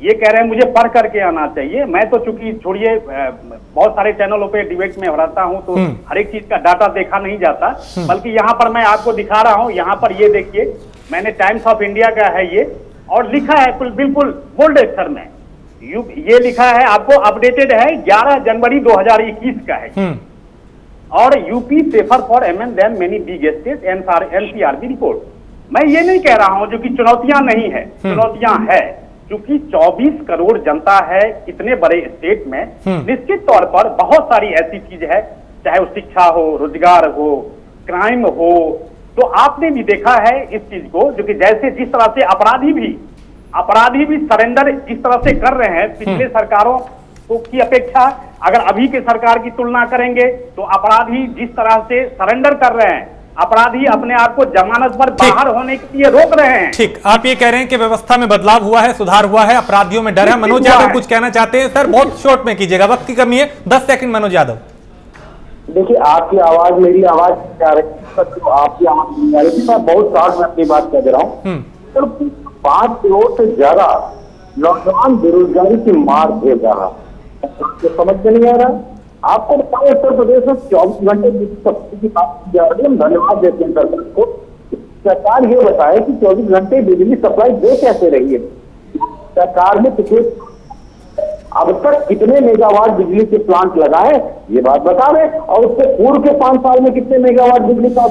ये कह रहे हैं मुझे पढ़ करके आना चाहिए। मैं तो चूंकि छोड़िए बहुत सारे चैनलों पे डिबेट में रहता हूं, तो हर एक चीज का डाटा देखा नहीं जाता, बल्कि यहाँ पर मैं आपको दिखा रहा हूँ। यहाँ पर ये देखिए, मैंने टाइम्स ऑफ इंडिया का है ये, और लिखा है बिल्कुल बोल्ड अक्षर में, ये लिखा है, आपको अपडेटेड है 11 जनवरी 2021 का है, और UP safer for women than many big state, NCRB report. मैं ये नहीं कह रहा हूं जो कि चुनौतियां नहीं है, चुनौतियां है, क्योंकि 24 करोड़ जनता है इतने बड़े स्टेट में। निश्चित तौर पर बहुत सारी ऐसी चीज है, चाहे वो शिक्षा हो, रोजगार हो, क्राइम हो, तो आपने भी देखा है इस चीज को, जो कि जैसे जिस तरह से अपराधी भी सरेंडर जिस तरह से कर रहे हैं पिछले सरकारों की अपेक्षा, अगर अभी के सरकार की तुलना करेंगे तो अपराधी जिस तरह से सरेंडर कर रहे हैं, अपराधी अपने आप को जमानत पर बाहर होने के लिए रोक रहे हैं। ठीक, आप ये कह रहे हैं कि व्यवस्था में बदलाव हुआ है, सुधार हुआ है, अपराधियों में डर है। मनोज यादव कुछ कहना चाहते हैं सर, बहुत शॉर्ट में कीजिएगा, वक्त की कमी है, 10 सेकंड। मनोज यादव, देखिए, आपकी आवाज मेरी आवाज नहीं आ रही, तो आपकी आवाज नहीं आ रही थी, मैं बहुत शॉर्ट में अपनी बात कह रहा हूँ। तो 5 करोड़ से ज्यादा नौजवान बेरोजगारी की मार झेल रहा, तो समझ में नहीं आ रहा। आपको बताओ, उत्तर प्रदेश में 24 घंटे बिजली की बात की जा रही है, हम धन्यवाद देते हैं सरकार को। सरकार ये बताए कि 24 घंटे बिजली सप्लाई दे कैसे रही है। सरकार में पिछले अब तक कितने मेगावाट बिजली के प्लांट लगाए, ये बात बता रहे, और उससे पूर्व के 5 साल में कितने मेगावाट बिजली का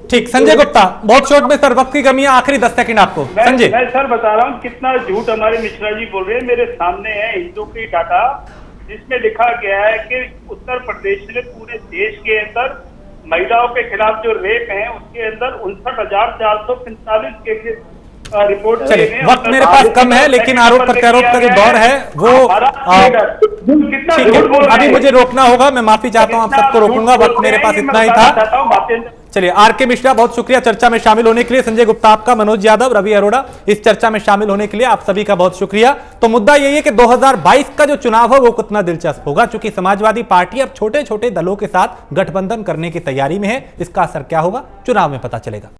ठीक। संजय गुप्ता, बहुत शॉर्ट में सर, वक्त की कमी है, आखिरी 10 सेकंड आपको। संजय, मैं सर बता रहा हूँ कितना झूठ हमारे मिश्रा जी बोल रहे हैं। मेरे सामने है हिंदू की डाटा, जिसमें लिखा गया है कि उत्तर प्रदेश ने पूरे देश के अंदर महिलाओं के खिलाफ जो रेप है उसके अंदर 59,445 केसेस रिपोर्ट। चलिए, वक्त मेरे पास कम है, लेकिन आरोप प्रत्यारोप का जो दौर है वो ठीक है, अभी मुझे रोकना होगा, मैं माफी चाहता हूं, आप सबको रोकूंगा, वक्त मेरे पास इतना ही था। चलिए, आरके मिश्रा, बहुत शुक्रिया चर्चा में शामिल होने के लिए। संजय गुप्ता आपका, मनोज यादव, रवि अरोड़ा, इस चर्चा में शामिल होने के लिए आप सभी का बहुत शुक्रिया। तो मुद्दा यही है कि 2022 का जो चुनाव है वो कितना दिलचस्प होगा, क्योंकि समाजवादी पार्टी अब छोटे छोटे दलों के साथ गठबंधन करने की तैयारी में है। इसका असर क्या होगा, चुनाव में पता चलेगा।